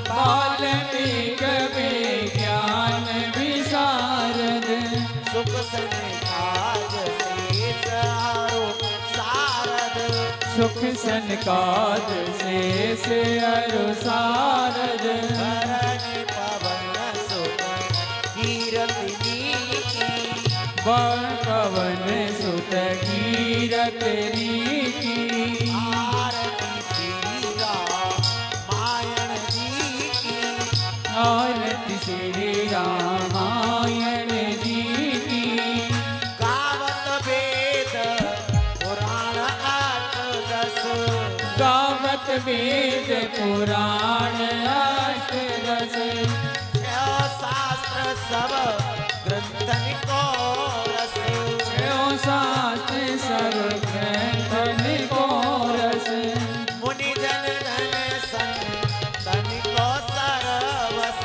वाल्मीक विज्ञान विशारद सुख सनकाज शेष अरु सारद सुख सनकाद शेष अरु सारद भरण पवन सुत कीरति पवन सुत कीरति की आरती श्री रामायण जी की आरती श्री रामायण जी की गावत वेद पुराण 8-10 गावत वेद पुराण 8-10 शास्त्र सब ग्रंथन को रस शास्त्र सब ग्रंथन को रस मुनि जन धन संतन को सरवस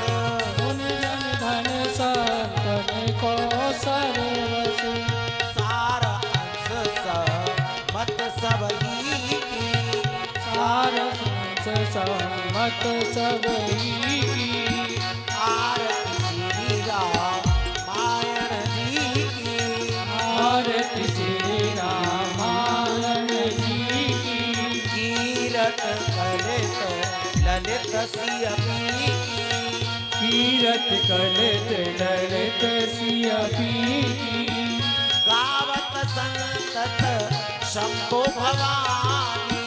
मुनि जन धन संतन को सरवस सार अंश मत सब ही की सार मत सब ही की आरती श्री रामायण जी की आरती श्री रामायण जी की कीरत कलित ललित सियपी कीरत कलित ललित सियपी की गावत संतत शंभु भवानी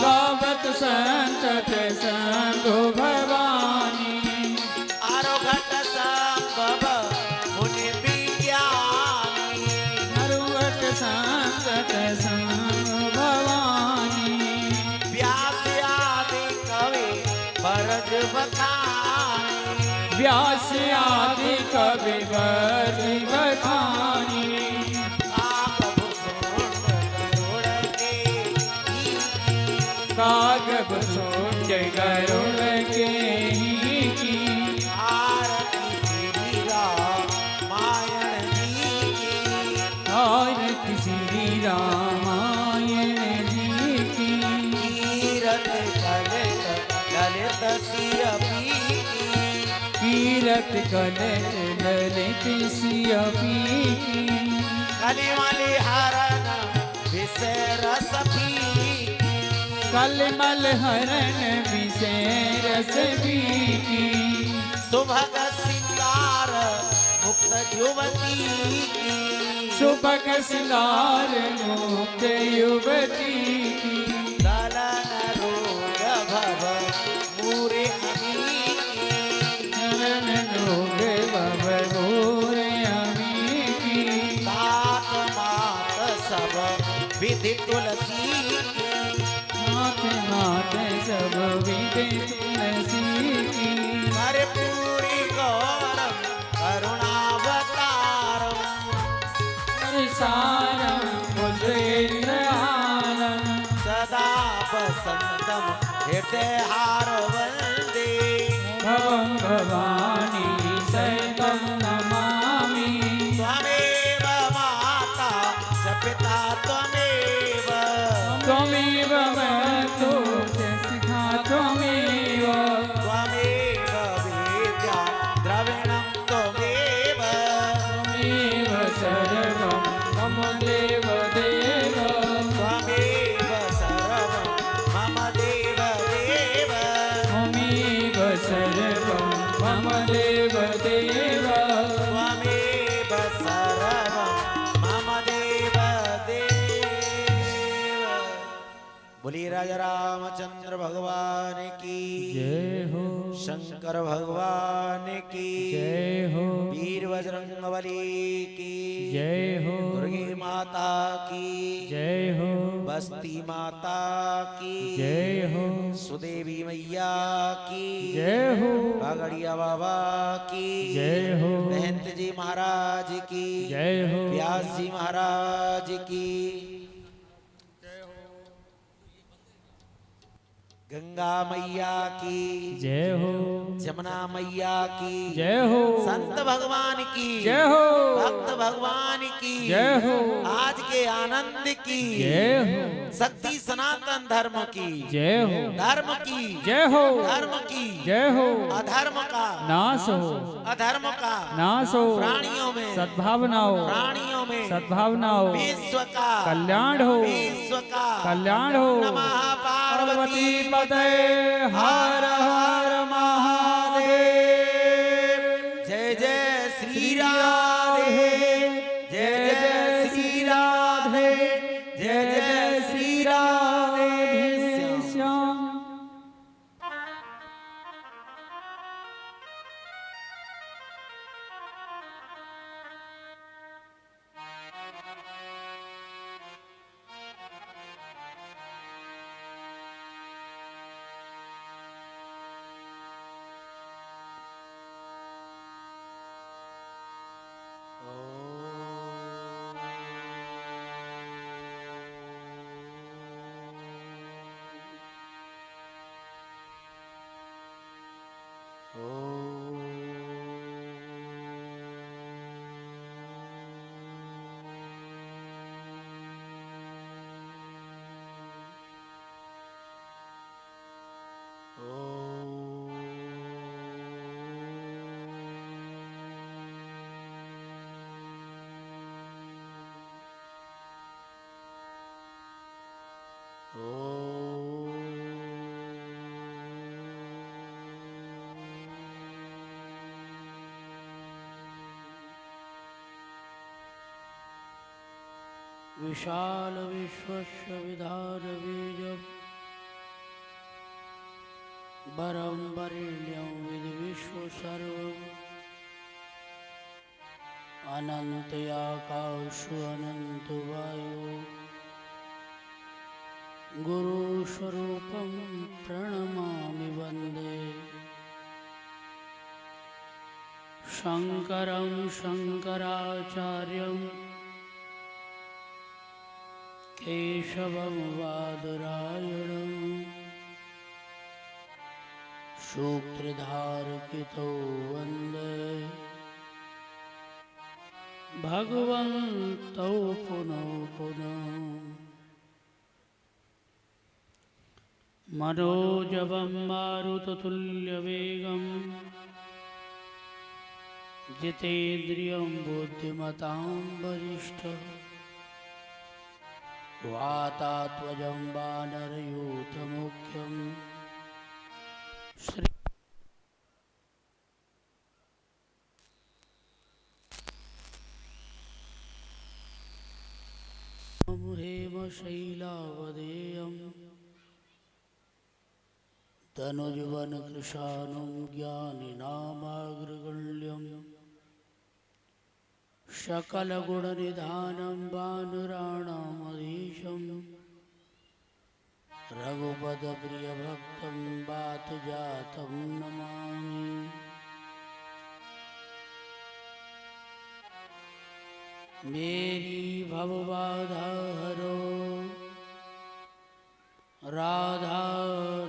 गावत संतत शंभु भवानी आरोघट संभव मुनि विज्ञानी नरुवट संतत शंभु भवानी व्यास आदि कवि भरत बखानी व्यास आदि कवि वर बखानी कागब सोच गरुड़ के ही की आरती श्री रामायण जी की आरती श्री रामायण जी की कीरत कलित ललित सियपी कीरत कलित ललित सियपी की कलिमलि हरण विषय रस पीकी कलमल हरण विषय रस की सुभग सिंगार मुक्त युवती की सुभग सिंगार मुक्त युवती की दलन रोग भव मूरे अमी की चरण लोग भव घोर अमी की तात मात सब विधि तुलसी की मात मात सब विधि तुलसी की कर्पूरी गौरम करुणावतारम सारं मुद्रेन्द्रहारं सदा वसंतम हृदयहार वंदे भवं भवानी सहितं नमामि त्वमेव माता च पिता त्वमेव त्वमेव मातु च शिखा त्वमेव त्वमेव विद्या द्रविणं त्वमेव त्वमेव सर्वं मम देव देव त्वमेव सर्वं मम देव देव त्वमेव सर्वं मम देव देव त्वमेव सर्वं मम देव देव। बोलिए राजा रामचंद्र भगवान की जय हो शंकर भगवान की जय हो वीर बजरंगबली की जय हो दुर्गे माता की जय हो बस्ती माता की जय हो सुदेवी मैया की जय हो बागड़िया बाबा की जय हो महंत जी महाराज की जय हो व्यास जी महाराज की गंगा मैया की जय हो जमुना मैया की जय हो संत भगवान की जय हो भक्त भगवान की जय हो आज के आनंद की जय हो शक्ति सनातन धर्म की जय हो धर्म की जय हो धर्म की जय हो अधर्म का नाश हो अधर्म का नाश हो प्राणियों में सद्भावना हो प्राणियों में सद्भावना हो विश्व का कल्याण हो विश्व का कल्याण हो नमः पार्वती पते हर हर महादेव जय जय श्री राधे जय जय श्री राधे जय जय श्री राधे श्याम विशाल विश्वस्य विधानबीजं वरं वरेण्यं विश्वसर्वम् अनन्तयाकाशो अनन्तवायुः गुरुस्वरूपं प्रणमामि वन्दे शङ्करं शङ्कराचार्यम् केशवं बादरायणं सूत्रधारकितो वन्दे भगवन्तौ पुनः पुनः मनोजवं मारुततुल्यवेगं जितेन्द्रियं बुद्धिमतां वरिष्ठः वातात्वजं वानरयूथमुख्यं श्री हेमशैलावदेयं तनुजवनकृशानं ज्ञानिनामाग्रगण्यं सकलगुणनिधानं वानराणामधीशं रघुपदप्रियभक्तं वातजातं नमामि मेरी भवबाधा हरो राधा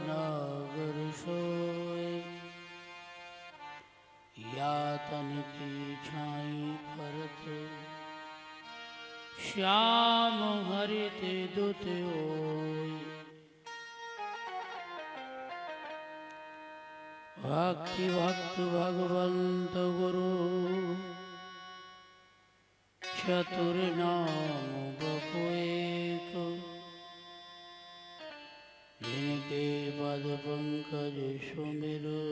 नगर सोय यातन की छाई परत श्याम हरित दुत ओय भक्ति भक्त भगवंत गुरु चतुर नाम बहु एक जिनके पद पंकज सुमिरो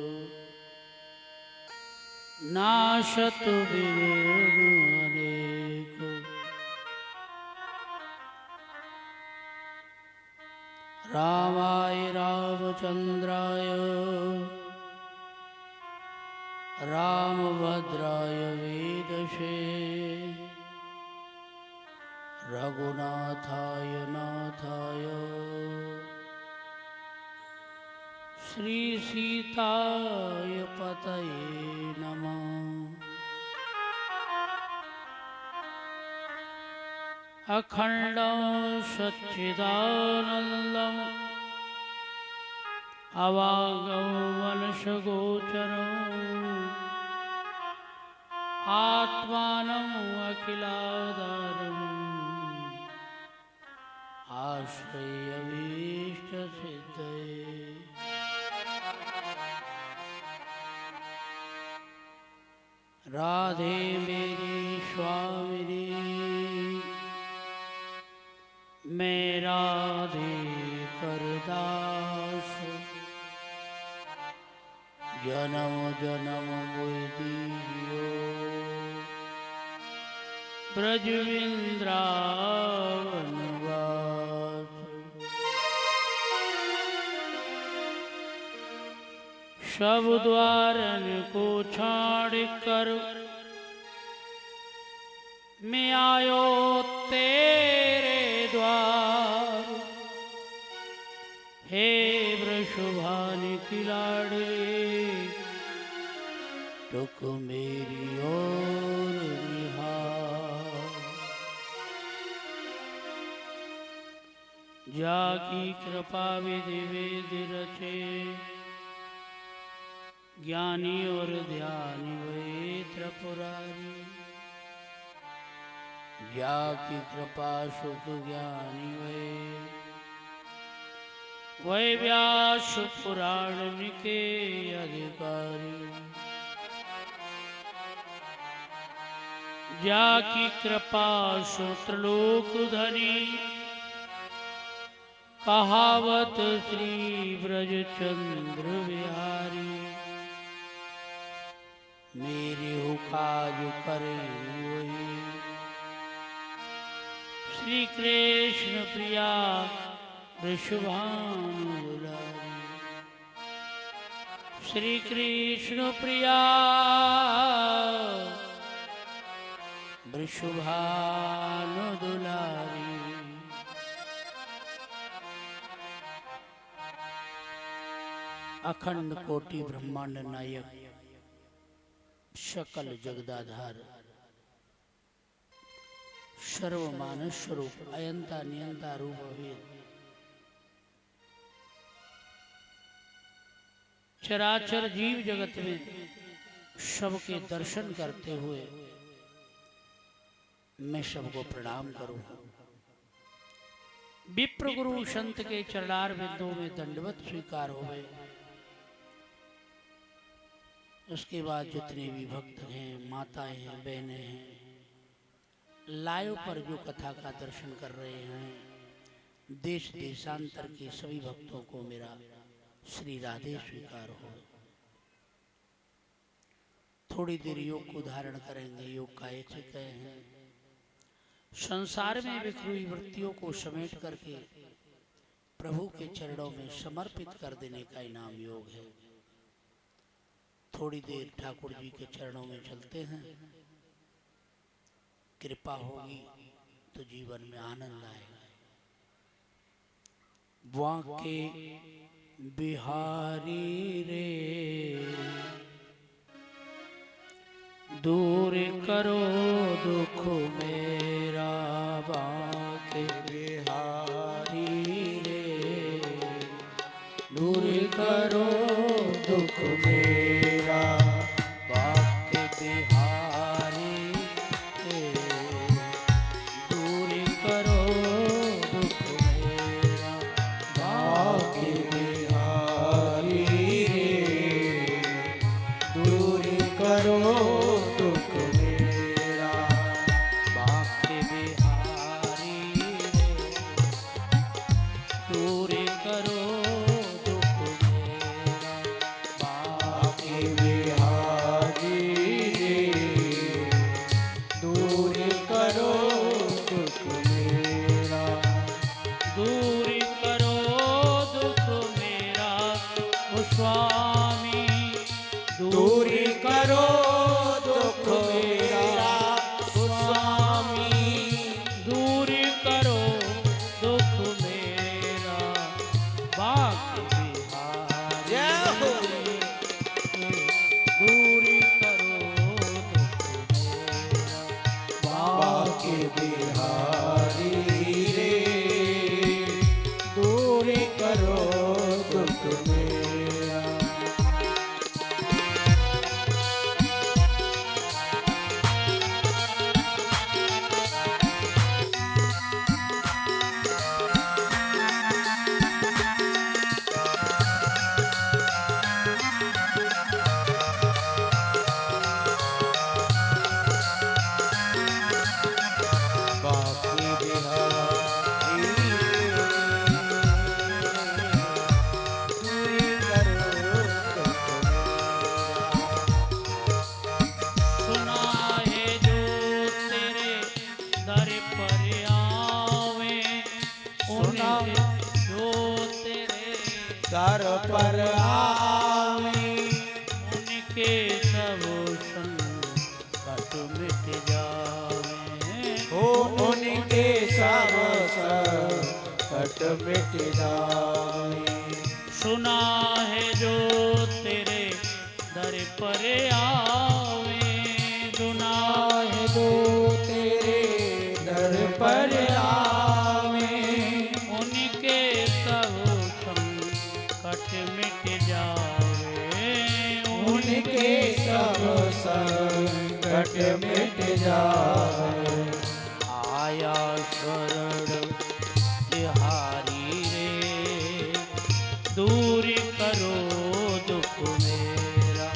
नाशत विघ्न अनेक रामाय रामचंद्राय रामभद्राय वेदसे रघुनाथाय नाथाय श्री सीताय पतये नमः। अखंडं सच्चिदानन्दं अवागं वनश सर्वमङ्गलमङ्गलमोक्षगोचरम् आत्मानम् अखिलाधारम् आश्रयभीष्टसिद्धये। राधे मेरी स्वामिनी, मैं राधे करदास, जन्म जन्म मोहि दीजियो ब्रज वृंदावन वास। सब द्वारन को छाड़ कर मैं आयो तेरे द्वार। हे वृषभानि की लाडली, टुक मेरी ओर निहार। जाकी कृपा विधि वेद रचे, ज्ञानी और ध्यानी वे त्रिपुरारी। जाकी कृपा सुख ज्ञानी वे व्यास पुराण के अधिकारी। जाकी कृपा सूत्रलोक धनी, कहावत श्री ब्रज चंद्र बिहारी। मेरे हो काज करे वही, श्री कृष्ण प्रिया वृषभानु दुलारी। श्री कृष्ण प्रिया वृषभानु दुलारी। अखंड कोटि ब्रह्मांड नायक, सकल जगदाधार, सर्व मानस स्वरूप, अयंता नियंता रूप वेद, चराचर जीव जगत में सबके दर्शन करते हुए मैं सबको प्रणाम करूं। विप्र गुरु संत के चरणार बिंदुओं में दंडवत स्वीकार हो गए। उसके बाद जितने भी भक्त हैं, माताएं हैं, बहनें हैं, लाइव पर जो कथा का दर्शन कर रहे हैं, देश देशांतर के सभी भक्तों को मेरा श्री राधे स्वीकार हो। थोड़ी देर योग को धारण करेंगे। योग का ऐसे कहे हैं, संसार में बिखरी वृत्तियों को समेट करके प्रभु के चरणों में समर्पित कर देने का इनाम योग है। थोड़ी देर ठाकुर जी के चरणों में चलते हैं, कृपा होगी तो जीवन में आनंद आएगा। वाके बिहारी रे, दूर करो दुख मेरा। वाके बिहारी रे, दूर करो दुख मेरा। वाके बिहारी रे, दूर करो दुख मेरा। वाके बिहारी रे, दूर करो दुख मेरा। वाके बिहारी रे, दूर करो दुख मेरा। वाके बिहारी रे, दूर करो दुख मेरा। दूर करो दुख मेरा ओ स्वामी, दूर करो दुख मेरा ओ स्वामी। दूर करो दुख मेरा। वाके बिहारी जय हो। दूर करो दुख मेरा। वाके बिहारी रे, दूर करो दुख मेरा। पट मिट जावे। सुना है जो तेरे दर पर आवे, सुना है जो तेरे दर पर आवे, उनके सब संकट मिट जावे, उनके सब संकट मिट जावे। आया शरण तिहारी रे, दूर करो दुख मेरा,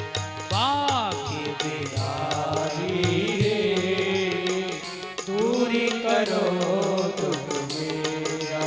बाकी बिहारी रे, दूरी करो दुख मेरा।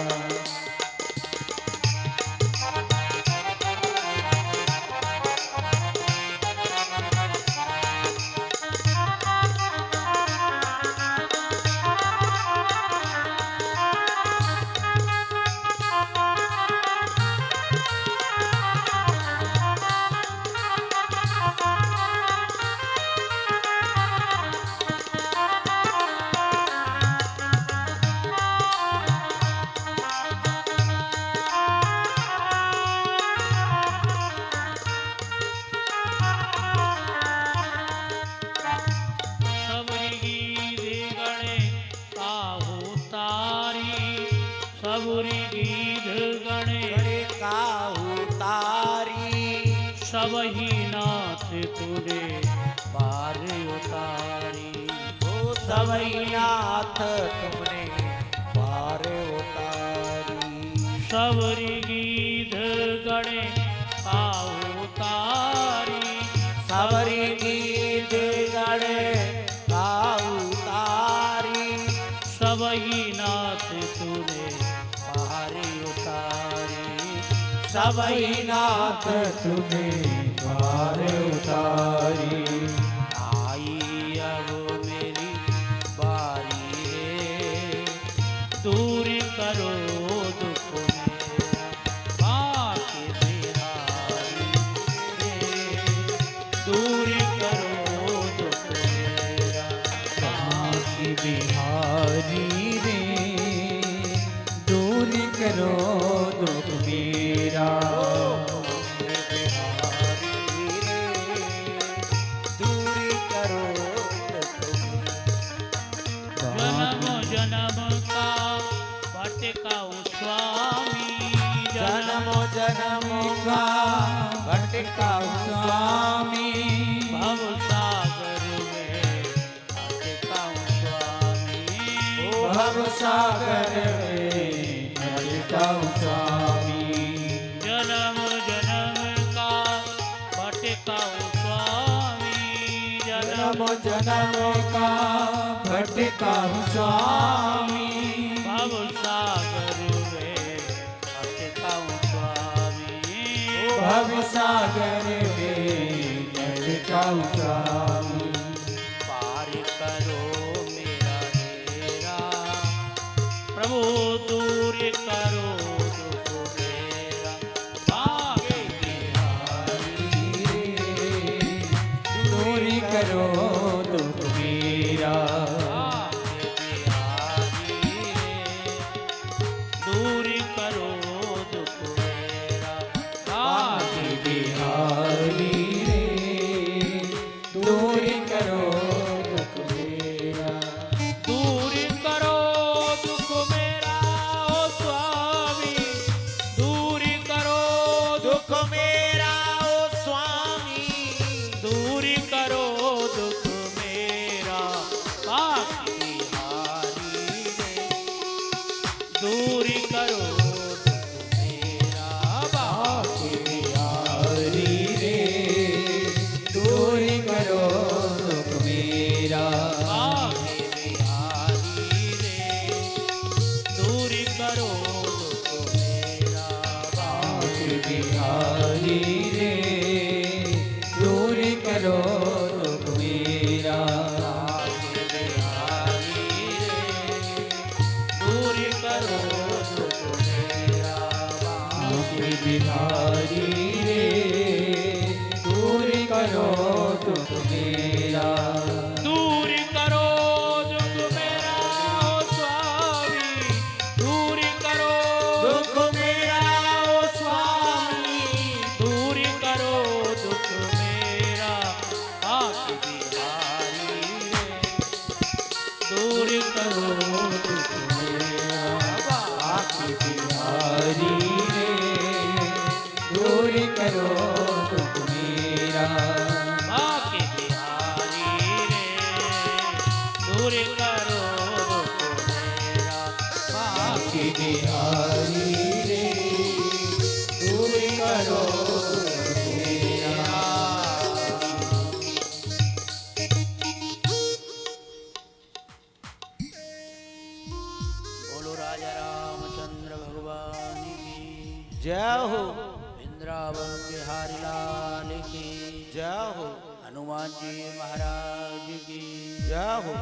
सबरी गीध गणे काहू तारी, सबरी गीध गणे गणे काहू तारी, सबही नाथ तुरे पार उतारी, ओ सबई नाथ तुमने पार उतारी। सबरी गीध गणे काहू तारी, सबरी गीत गणे काहू तारी, सबही नाथ तुरे पार उतारी, सबई नाथ तुम्हें पार उतारी। आई अब मेरी बारी रे, दूर करो दुख मेरा, बाकी बिहारी रे, दूर करो दुख मेरा, बाकी बिहारी रे, दूर करो दुख मेरा। दूरी करो जन्म जन्म का भटकाऊ स्वामी, जन्म जन्म का भटका स्वामी, भव सागर में भटकाऊ स्वामी, भव सागर में भटकाऊ स्वामी। जन्म जन्म का भटकाऊ स्वामी, जन्म जन्म का भटकाऊ स्वामी, भव सागर में भटकाऊ स्वामी, भव सागर में भटकाऊ स्वामी। पार करो मेरा हेरा, प्रभु दूर करो दुख मेरा, बाकी बिहारी रे, दूरी करो दुख मेरा। बाकी बिहारी रे, दूर करो दुख मेरा, बाकी बिहारी रे, दूरी करो दुख मेरा। दूर करो दुख मेरा ओ स्वामी, दूर करो दुख मेरा ओ स्वामी, दूर करो दुख हो वृंदावन बिहारी लाल की जय हो हनुमान जी महाराज की जय हो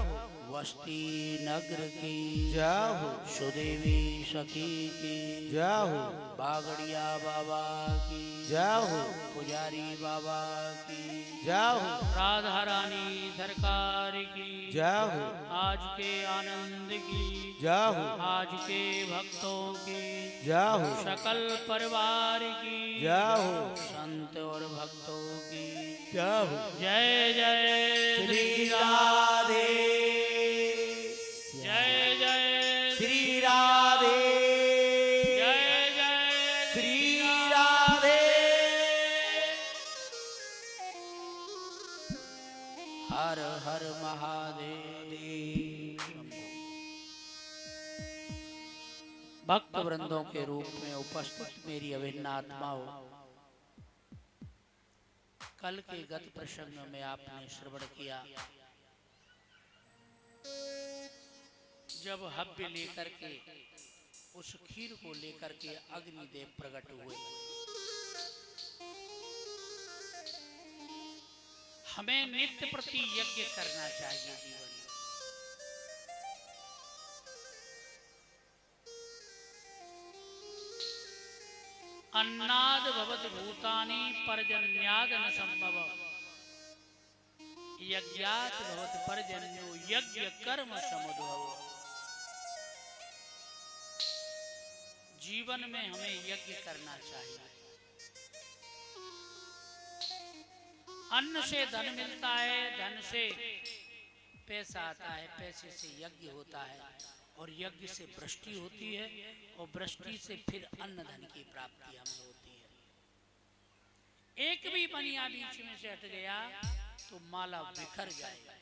वस्ती नगर की जय हो सुदेवी सखी की जय हो बागड़िया बाबा की जय हो पुजारी बाबा की जय हो राधा रानी सरकार की जय हो आज के आनंद की जय हो आज के भक्तों की जय हो सकल परिवार की जय हो संत और भक्तों की जय हो जय जय श्री राधे जय जय श्री राधे जय जय श्री राधे हर हर महादेव भक्त वृंदों के रूप में उपस्थित मेरी अभिन्न आत्माओं, कल के गत प्रसंग में आपने श्रवण किया जब हव्य लेकर के उस खीर को लेकर के अग्निदेव प्रकट हुए। हमें नित्य प्रति यज्ञ करना चाहिए जीवन में। अन्नाद भवत भूतानि पर्जन्याद न संभव यज्ञात भवत पर्जन्यो यज्ञ कर्म समुद्भव। जीवन में हमें यज्ञ करना चाहिए। अन्न से धन मिलता है, धन से पैसा आता है, पैसे से यज्ञ होता है और यज्ञ से वृष्टि होती है और वृष्टि से फिर अन्न धन की प्राप्ति हमें होती है। एक भी बनिया बीच में से हट गया तो माला बिखर जाएगा।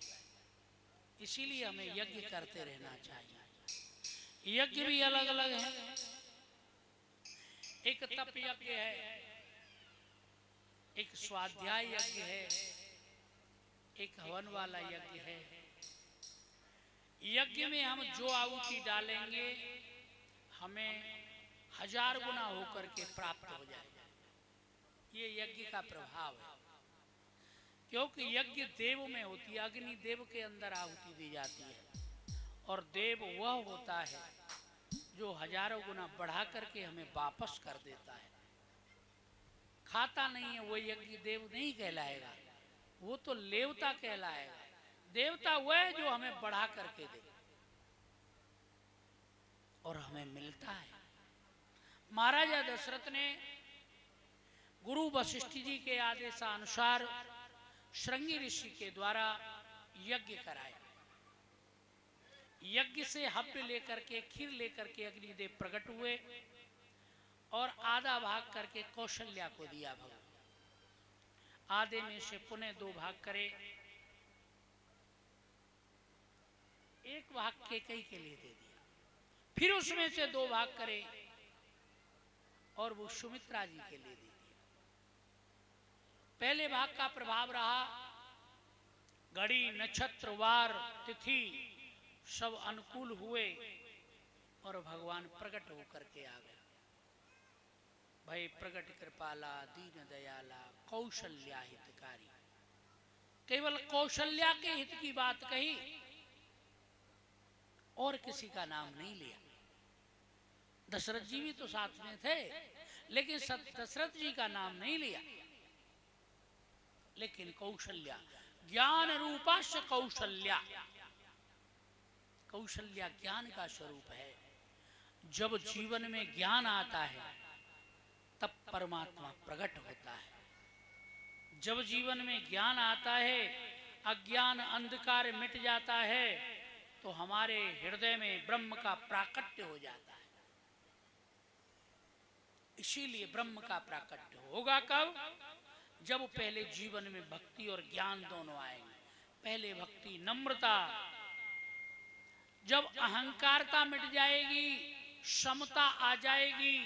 इसीलिए हमें यज्ञ करते रहना चाहिए। यज्ञ भी अलग अलग है। एक तप यज्ञ है, एक स्वाध्याय यज्ञ है, एक हवन वाला यज्ञ है। यज्ञ में हम जो आहुति डालेंगे हमें 1000 गुना होकर के प्राप्त हो जाएगा। ये यज्ञ का प्रभाव है, क्योंकि यज्ञ देव में होती है। अग्नि देव के अंदर आहुति दी जाती है और देव वह होता है जो 1000 गुना बढ़ा करके हमें वापस कर देता है। खाता नहीं है वो यज्ञ देव नहीं कहलाएगा, वो तो लेवता कहलाएगा। देवता वह है जो हमें बढ़ा करके दे और हमें मिलता है। महाराजा दशरथ ने गुरु वशिष्ठ जी के आदेशानुसार श्रृंगी ऋषि के द्वारा यज्ञ कराया। यज्ञ से हव्य लेकर के खीर लेकर के अग्निदेव प्रकट हुए और आधा भाग करके कौशल्या को दिया भगवान। आधे में से पुनः 2 भाग करे, एक भाग केकई के लिए दे दिया। फिर उसमें से 2 भाग करे और वो सुमित्रा जी के लिए दे दिया। पहले भाग का प्रभाव रहा, घड़ी नक्षत्र वार तिथि सब अनुकूल हुए और भगवान प्रकट होकर के आ गए। भय प्रकट कृपाला दीन दयाला कौशल्या हितकारी। केवल कौशल्या के हित की बात कही और किसी का नाम नहीं लिया। दशरथ जी भी तो साथ में थे, लेकिन दशरथ जी का नाम नहीं लिया। लेकिन कौशल्या, ज्ञान रूपाश्च कौशल्या, कौशल्या ज्ञान का स्वरूप है। जब जीवन में ज्ञान आता है तब परमात्मा प्रकट होता है। जब जीवन में ज्ञान आता है, अज्ञान अंधकार मिट जाता है तो हमारे हृदय में ब्रह्म का प्राकट्य हो जाता है। इसीलिए ब्रह्म का प्राकट्य होगा कब? जब पहले जीवन में भक्ति और ज्ञान दोनों आएंगे। पहले भक्ति, नम्रता, जब अहंकारता मिट जाएगी, समता आ जाएगी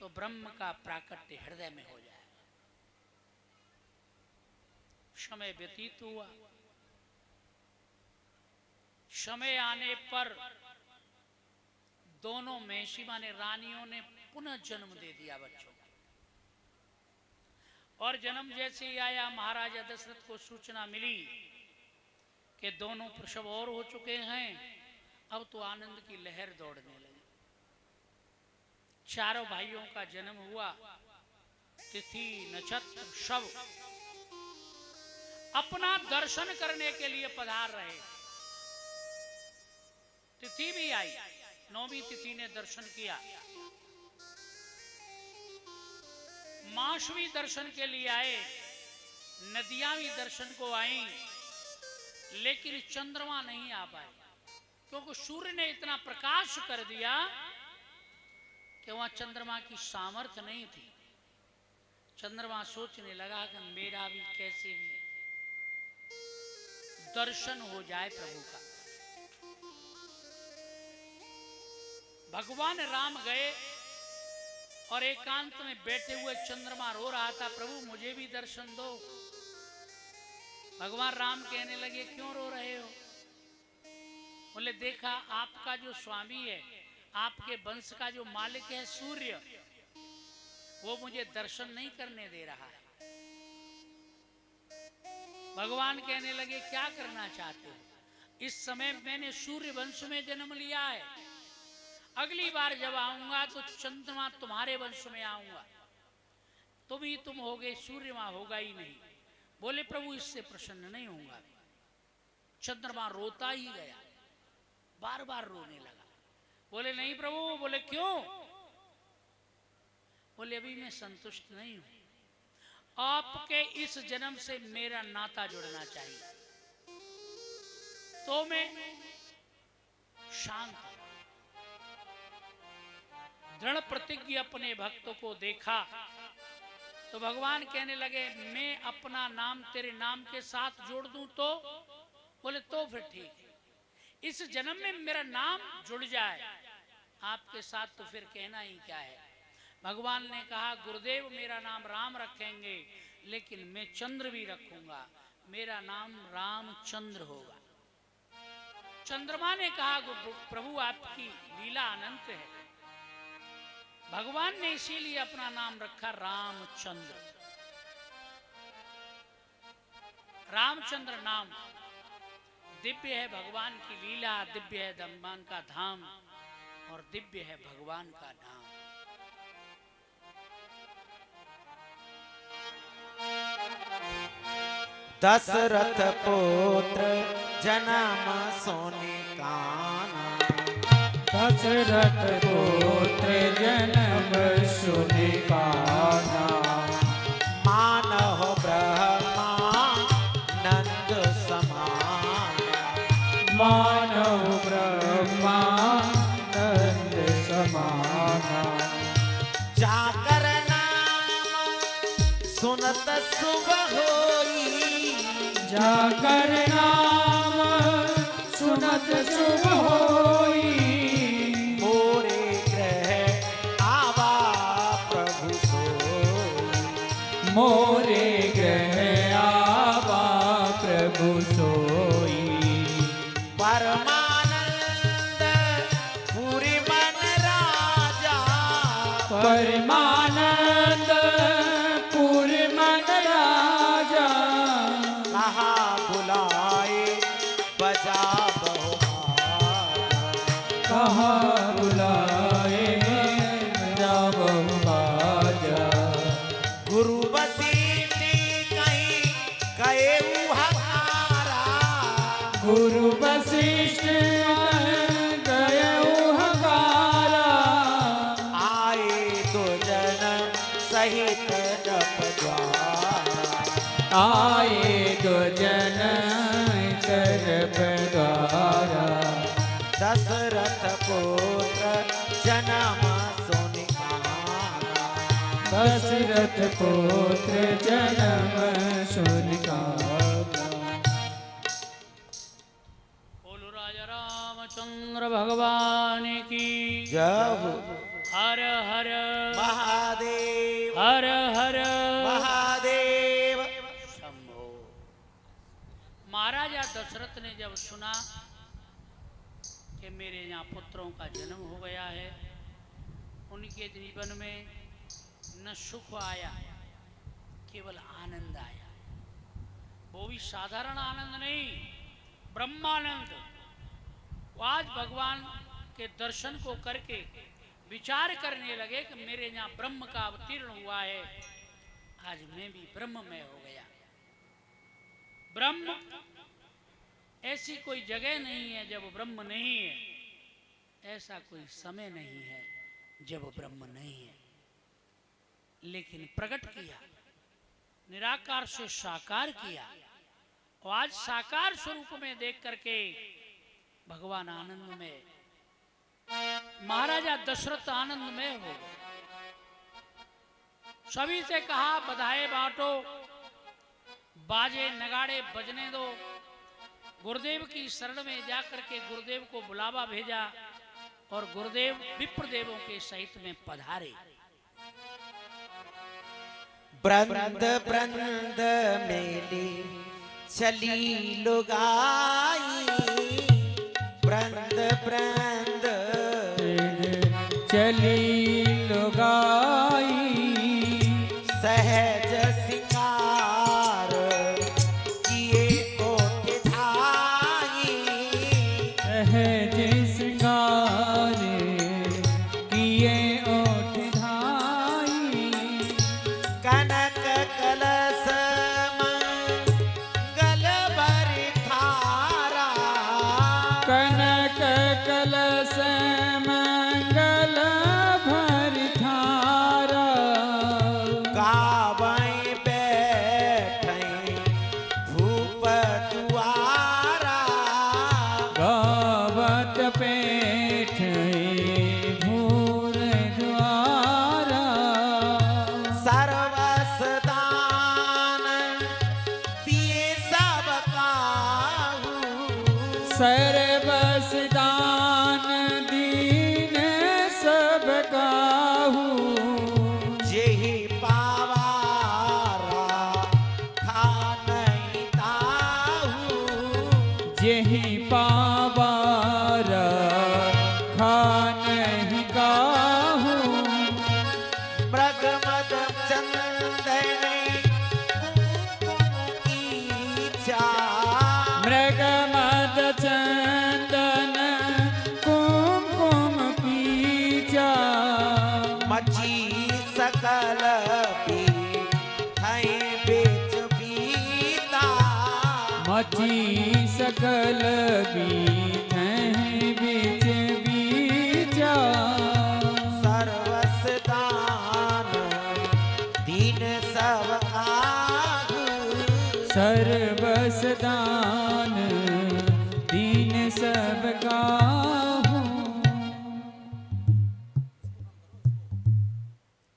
तो ब्रह्म का प्राकट्य हृदय में हो जाएगा। समय व्यतीत हुआ, समय आने पर दोनों महिषी माने रानियों ने पुनः जन्म दे दिया बच्चों को। और जन्म जैसे ही आया महाराजा दशरथ को सूचना मिली कि दोनों प्रसव और हो चुके हैं। अब तो आनंद की लहर दौड़ने लगी। चारों भाइयों का जन्म हुआ। तिथि नक्षत्र शव अपना दर्शन करने के लिए पधार रहे। तिथि भी आई, 9वीं तिथि ने दर्शन किया। मास भी दर्शन के लिए आए, नदियां भी दर्शन को आईं, लेकिन चंद्रमा नहीं आ पाए, क्योंकि सूर्य ने इतना प्रकाश कर दिया कि वहां चंद्रमा की सामर्थ्य नहीं थी। चंद्रमा सोचने लगा कि मेरा भी कैसे भी दर्शन हो जाए प्रभु का। भगवान राम गए और एकांत में बैठे हुए चंद्रमा रो रहा था, प्रभु मुझे भी दर्शन दो। भगवान राम कहने लगे, क्यों रो रहे हो? बोले, देखा आपका जो स्वामी है, आपके वंश का जो मालिक है सूर्य, वो मुझे दर्शन नहीं करने दे रहा है। भगवान कहने लगे, क्या करना चाहते हो? इस समय मैंने सूर्य वंश में जन्म लिया है, अगली बार जब आऊंगा तो चंद्रमा तुम्हारे वंश में आऊंगा, तुम ही तुम होगे, सूर्यमा होगा ही नहीं। बोले, प्रभु इससे प्रसन्न नहीं होऊंगा। चंद्रमा रोता ही गया, बार बार रोने लगा। बोले, नहीं प्रभु। बोले, क्यों? बोले, अभी मैं संतुष्ट नहीं हूं, आपके इस जन्म से मेरा नाता जुड़ना चाहिए। तो मैं शांत दृढ़ प्रतिज्ञ अपने भक्तों को देखा तो भगवान कहने लगे, मैं अपना नाम तेरे नाम के साथ जोड़ दूं तो? बोले, तो फिर ठीक है, इस जन्म में मेरा नाम जुड़ जाए आपके साथ तो फिर कहना ही क्या है। भगवान ने कहा, गुरुदेव मेरा नाम राम रखेंगे, लेकिन मैं चंद्र भी रखूंगा, मेरा नाम रामचंद्र होगा। चंद्रमा ने कहा, प्रभु आपकी लीला अनंत है। भगवान ने इसीलिए अपना नाम रखा रामचंद्र। रामचंद्र नाम दिव्य है, भगवान की लीला दिव्य है, भगवान का धाम और दिव्य है भगवान का नाम। दशरथ पुत्र जन्म सोने काना, दशरथ पुत्र जन्म सुनि काना, मानव ब्रह्मानंद समान, मानव ब्रह्मानंद समाना, जाकर नाम सुनत शुभ होई, जाकर नाम सुनत शुभ होई, मोरे ग्रह आवा प्रभु सोई, मोरे ग्रह आवा प्रभु सोई, परमानंद पूरी मन राजा, परमानंद पूरी मन राजा, कहा बुलाए बजा बहुमारा, कहा बुलाए जब बाजा, गुरु वशिष्ठ कहीं गए हमारा, गुरु वशिष्ठ गए हकारा, आए तो जन सहित जप द्वारा, आए दो जन सर्प द्वारा, दशरथ पुत्र जन्म सोने काना, दशरथ पुत्र जन्म सुनि काना। बोलो राजा रामचंद्र भगवान की जय हो हर हर महादेव, हर हर महादेव। शंभो। महाराजा दशरथ ने जब सुना कि मेरे यहाँ पुत्रों का जन्म हो गया है, उनके जीवन में न सुख आया केवल आनंद आया, वो भी साधारण आनंद नहीं, ब्रह्मानंद। वो आज भगवान के दर्शन को करके विचार करने लगे कि मेरे यहाँ ब्रह्म का अवतीर्ण हुआ है, आज मैं भी ब्रह्ममय हो गया। ब्रह्म ऐसी कोई जगह नहीं है जब ब्रह्म नहीं है, ऐसा कोई समय नहीं है जब ब्रह्म नहीं है। लेकिन प्रकट किया, निराकार से साकार किया, और आज साकार स्वरूप में देख करके भगवान आनंद में, महाराजा दशरथ आनंद में हो गए। सभी से कहा बधाई बांटो, बाजे नगाड़े बजने दो। गुरुदेव की शरण में जाकर के गुरुदेव को बुलावा भेजा और गुरुदेव विप्रदेवों के सहित में पधारे। ब्रंद ब्रंद मेली चली लुगाई, ब्रंद ब्रंद चली लुगाई, सहज सिंगार किए ओठ ढाई, सहज सिंगार किए ओठ धाई, कनक कलश मंगल भरी थारा, कनक कलश मंगल भर थारा, गावई बैठई भूप दुआरा, गावत पेठ भूर द्वारा, सर्वस दान दिए सब काहू, सर्वस दान दीन सब काहू, जेहि पावारा खानई ताहू, जेहि पावार खानहि काहू, मृगमद चंदन कुमकुम कीचा, मृगमद चंदन कुमकुम कीचा, मची सकल भी हैं बेच बीता, मची सकल बीत बीच बीचा, सर्वस दान दीन सब काहू, सर्वस दान दीन सब काहू।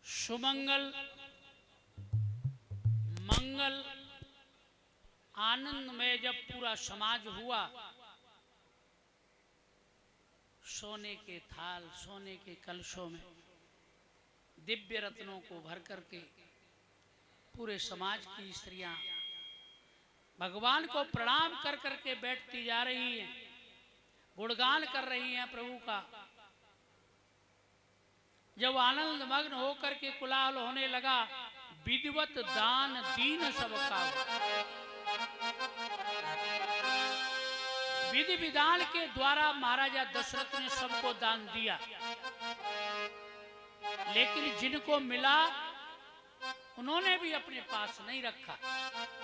सुमंगल मंगल आनंद में जब पूरा समाज हुआ, सोने के थाल, सोने के कलशों में दिव्य रत्नों को भर करके पूरे समाज की स्त्रियां भगवान को प्रणाम कर करके बैठती जा रही हैं, गुणगान कर रही हैं प्रभु का। जब आनंद मग्न होकर के कुलाहल होने लगा, विधिवत दान दीन सबका, विधि विधान के द्वारा महाराजा दशरथ ने सबको दान दिया, लेकिन जिनको मिला उन्होंने भी अपने पास नहीं रखा,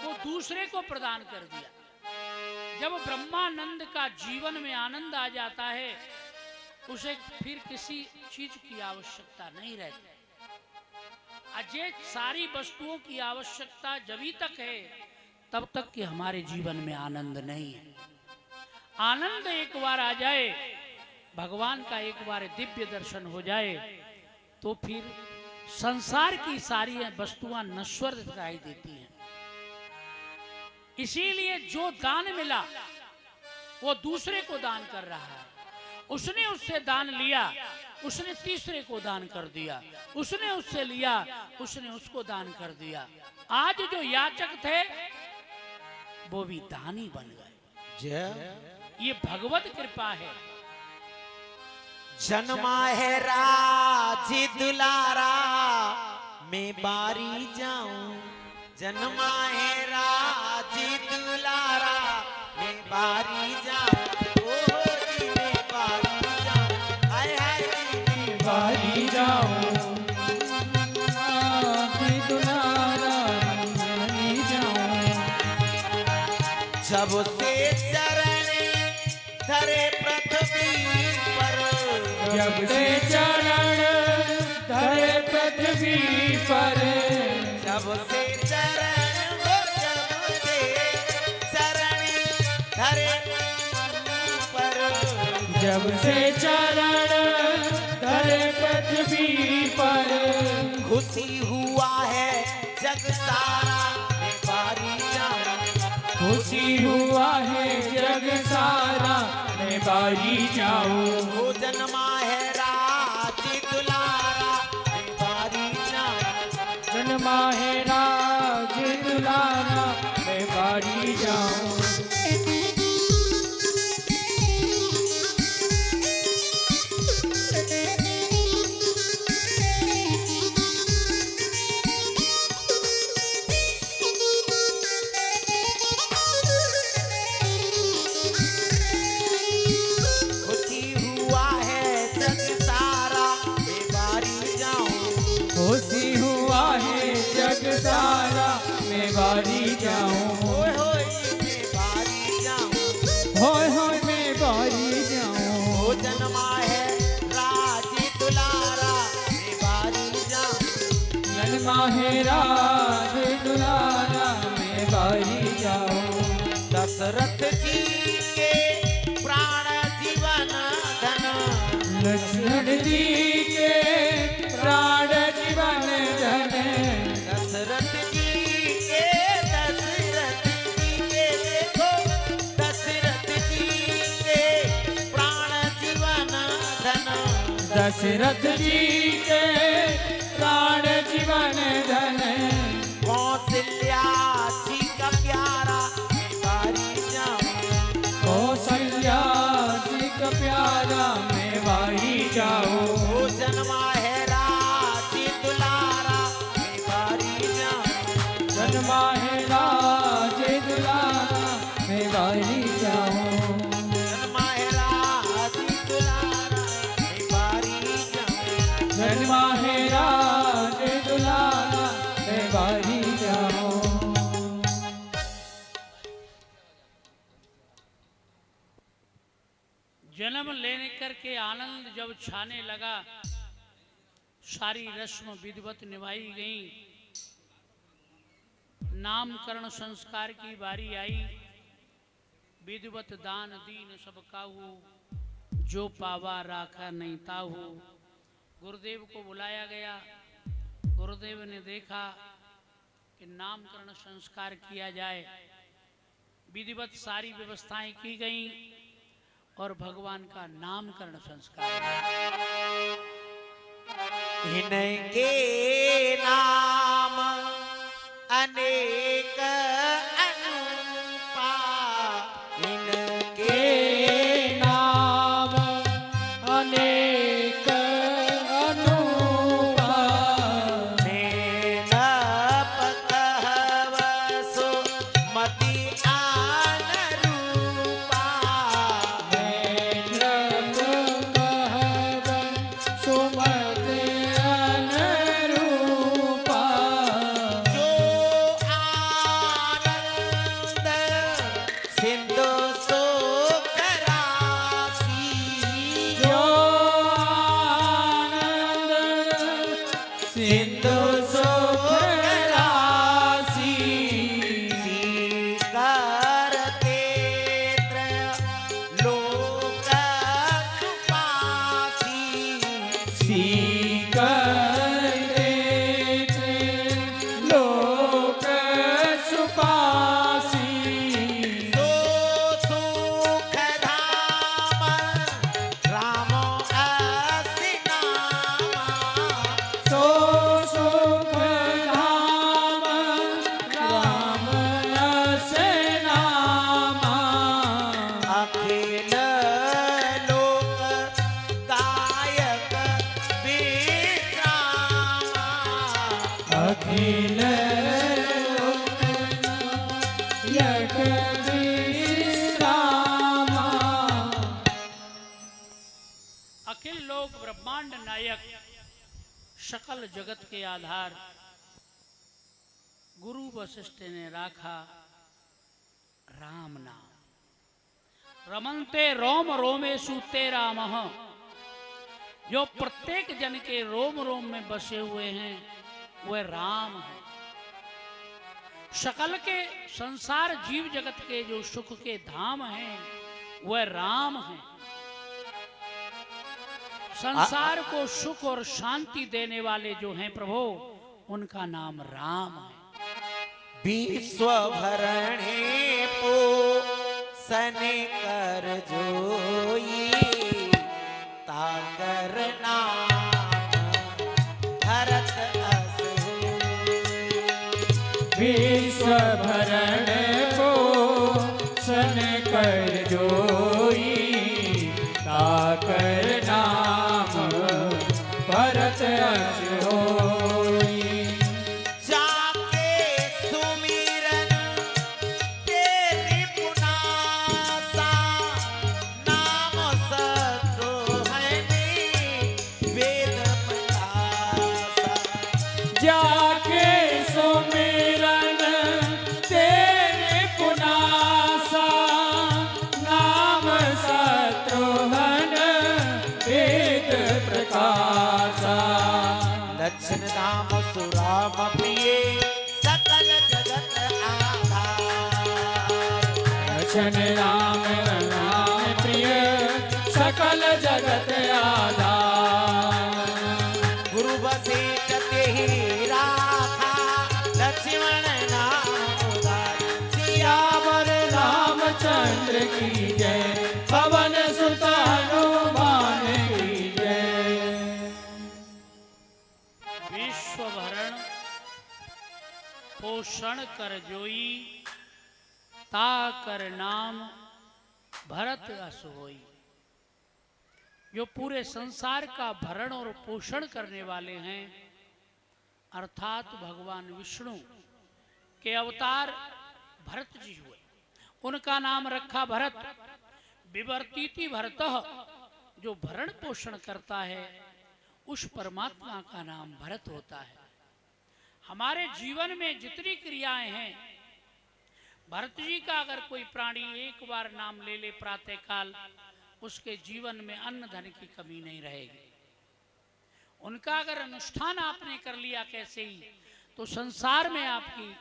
वो दूसरे को प्रदान कर दिया। जब ब्रह्मानंद का जीवन में आनंद आ जाता है, उसे फिर किसी चीज की आवश्यकता नहीं रहती। अजय सारी वस्तुओं की आवश्यकता जभी तक है तब तक कि हमारे जीवन में आनंद नहीं है। आनंद एक बार आ जाए, भगवान का एक बार दिव्य दर्शन हो जाए, तो फिर संसार की सारी वस्तुएं नश्वर दिखाई देती हैं। इसीलिए जो दान मिला वो दूसरे को दान कर रहा है, उसने उससे दान लिया, उसने तीसरे को दान कर दिया, उसने उससे लिया, उसने उसको दान कर दिया। आज जो याचक थे वो भी दानी बन गए। जय ये भगवत कृपा है। जन्मा है राज दुलारा, मैं बारी जाऊं, जन्मा है राजी दुलारा मैं बारी जाऊं ओ जी मैं बारी जाऊं हाय हाय जी मैं बारी जाऊं जी दुलारा बारी जाऊं जब से चरण धरे पृथ्वी पर जब से चरण धरे पृथ्वी पर जब से चरण हो जब से चरण धरे पर जब से चरण धरे पृथ्वी पर खुशी हुआ है जग सारा मैं बारी जाऊं खुशी हुआ है जग सारा मैं बारी जाऊं वो जन्मा है राजी दुलारा मैं बारी जाऊं जन्मा है राज दुलारा मैं बारी जाऊं खुशी हुआ है जग सारा मैं बारी जाऊं खुशी हुआ है जग सारा मैं बारी जाऊं ओए होए मैं बारी जाऊं होय होय मैं बारी जाऊं वो जन्मा है राजी दुलारा मैं बारी जाऊं जन्मा है राज दुलारा मैं बारी जाऊं दशरथ जी के प्राण जीवन धन लक्ष्मण जी के प्राण जीवन धन दशरथ जी के देखो दशरथ जी के प्राण जीवन धन दशरथ जी के प्राण जीवन धन कौशल्या जी का प्यारा मैं बारी जाऊं कौशल्या जी का प्यारा मैं बारी जाऊं वो जन्मा है राजी दुलारा मैं बारी जाऊं जन्मा है राज दुलारा मैं बारी जाऊं जन्मा है राजी दुलारा मैं बारी जाऊं जन्मा है राज दुलारा मैं बारी जाऊं जन्म लेने करके आनंद जब छाने लगा सारी रस्म विधिवत निभाई गई नामकरण संस्कार की बारी आई विधिवत दान दीन सब काहू जो पावा राखा नहीं ताहू गुरुदेव को बुलाया गया गुरुदेव ने देखा कि नामकरण संस्कार किया जाए विधिवत सारी व्यवस्थाएं की गई और भगवान का नामकरण संस्कार इनके नाम अनेक अनुपा इनके के नाम अनेक अनुपा मेनप कहवसु मति आन रूपा नेत्रक कहब सुमत अनुरूपा जो यख विश्रामा। अखिल लोक ब्रह्मांड नायक सकल जगत के आधार गुरु वशिष्ठ ने राखा राम नाम। रमनते रोम रोमेशु ते राम। जो प्रत्येक जन के रोम रोम में बसे हुए हैं वह राम है। सकल के संसार जीव जगत के जो सुख के धाम हैं वह राम है। संसार को सुख और शांति देने वाले जो हैं प्रभु उनका नाम राम है। विश्व भरणे पो सन कर जोई ताकर नाम भरत अस होई। विश्व भरण को सन कर जोई ताकर नाम भरत अस होई। जाके सुमिरन तेरी पुनासा नाम शत्रुघ्न वेद प्रकाशा। जाके सुमिरन तेरे पुनासा नाम शत्रुघ्न वेद प्रकाशा। लक्षण नाम सुराम प्रिय सकल जगत आधार। लक्षण राम नाम प्रिय सकल जगत आधार। गुरु वशिष्ठ तेहि राखा लक्ष्मण नाम उदार। सियावर रामचंद्र की जय पवन सुत हनुमान की जय। विश्व भरण पोषण कर जोई ताकर नाम भरत अस होई। जो पूरे संसार का भरण और पोषण करने वाले हैं अर्थात भगवान विष्णु के अवतार भरत जी हुए। उनका नाम रखा भरत। विवर्तीति भरतः जो भरण पोषण करता है उस परमात्मा का नाम भरत होता है। हमारे जीवन में जितनी क्रियाएं हैं भरत जी का अगर कोई प्राणी एक बार नाम ले ले प्रातः काल उसके जीवन में अन्न धन की कमी नहीं रहेगी। उनका अगर अनुष्ठान आपने कर लिया कैसे ही तो संसार में आपकी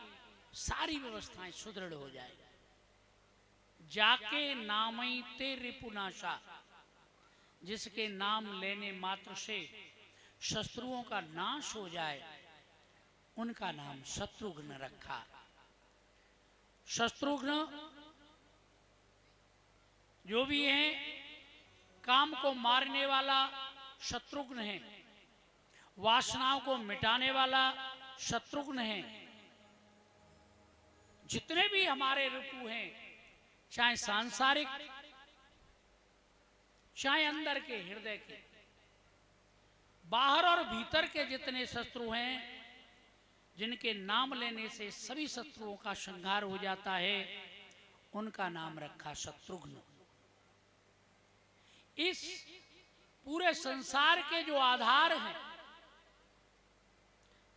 सारी व्यवस्थाएं सुदृढ़ हो जाएगी। जाके नामई ते रिपुनाशा। जिसके नाम लेने मात्र से शत्रुओं का नाश हो जाए उनका नाम शत्रुघ्न रखा। शत्रुघ्न जो भी है काम को मारने वाला शत्रुघ्न है। वासनाओं को मिटाने वाला शत्रुघ्न है। जितने भी हमारे ऋतु हैं चाहे सांसारिक चाहे अंदर के हृदय के बाहर और भीतर के जितने शत्रु हैं जिनके नाम लेने से सभी शत्रुओं का संहार हो जाता है उनका नाम रखा शत्रुघ्न। इस पूरे संसार के जो आधार हैं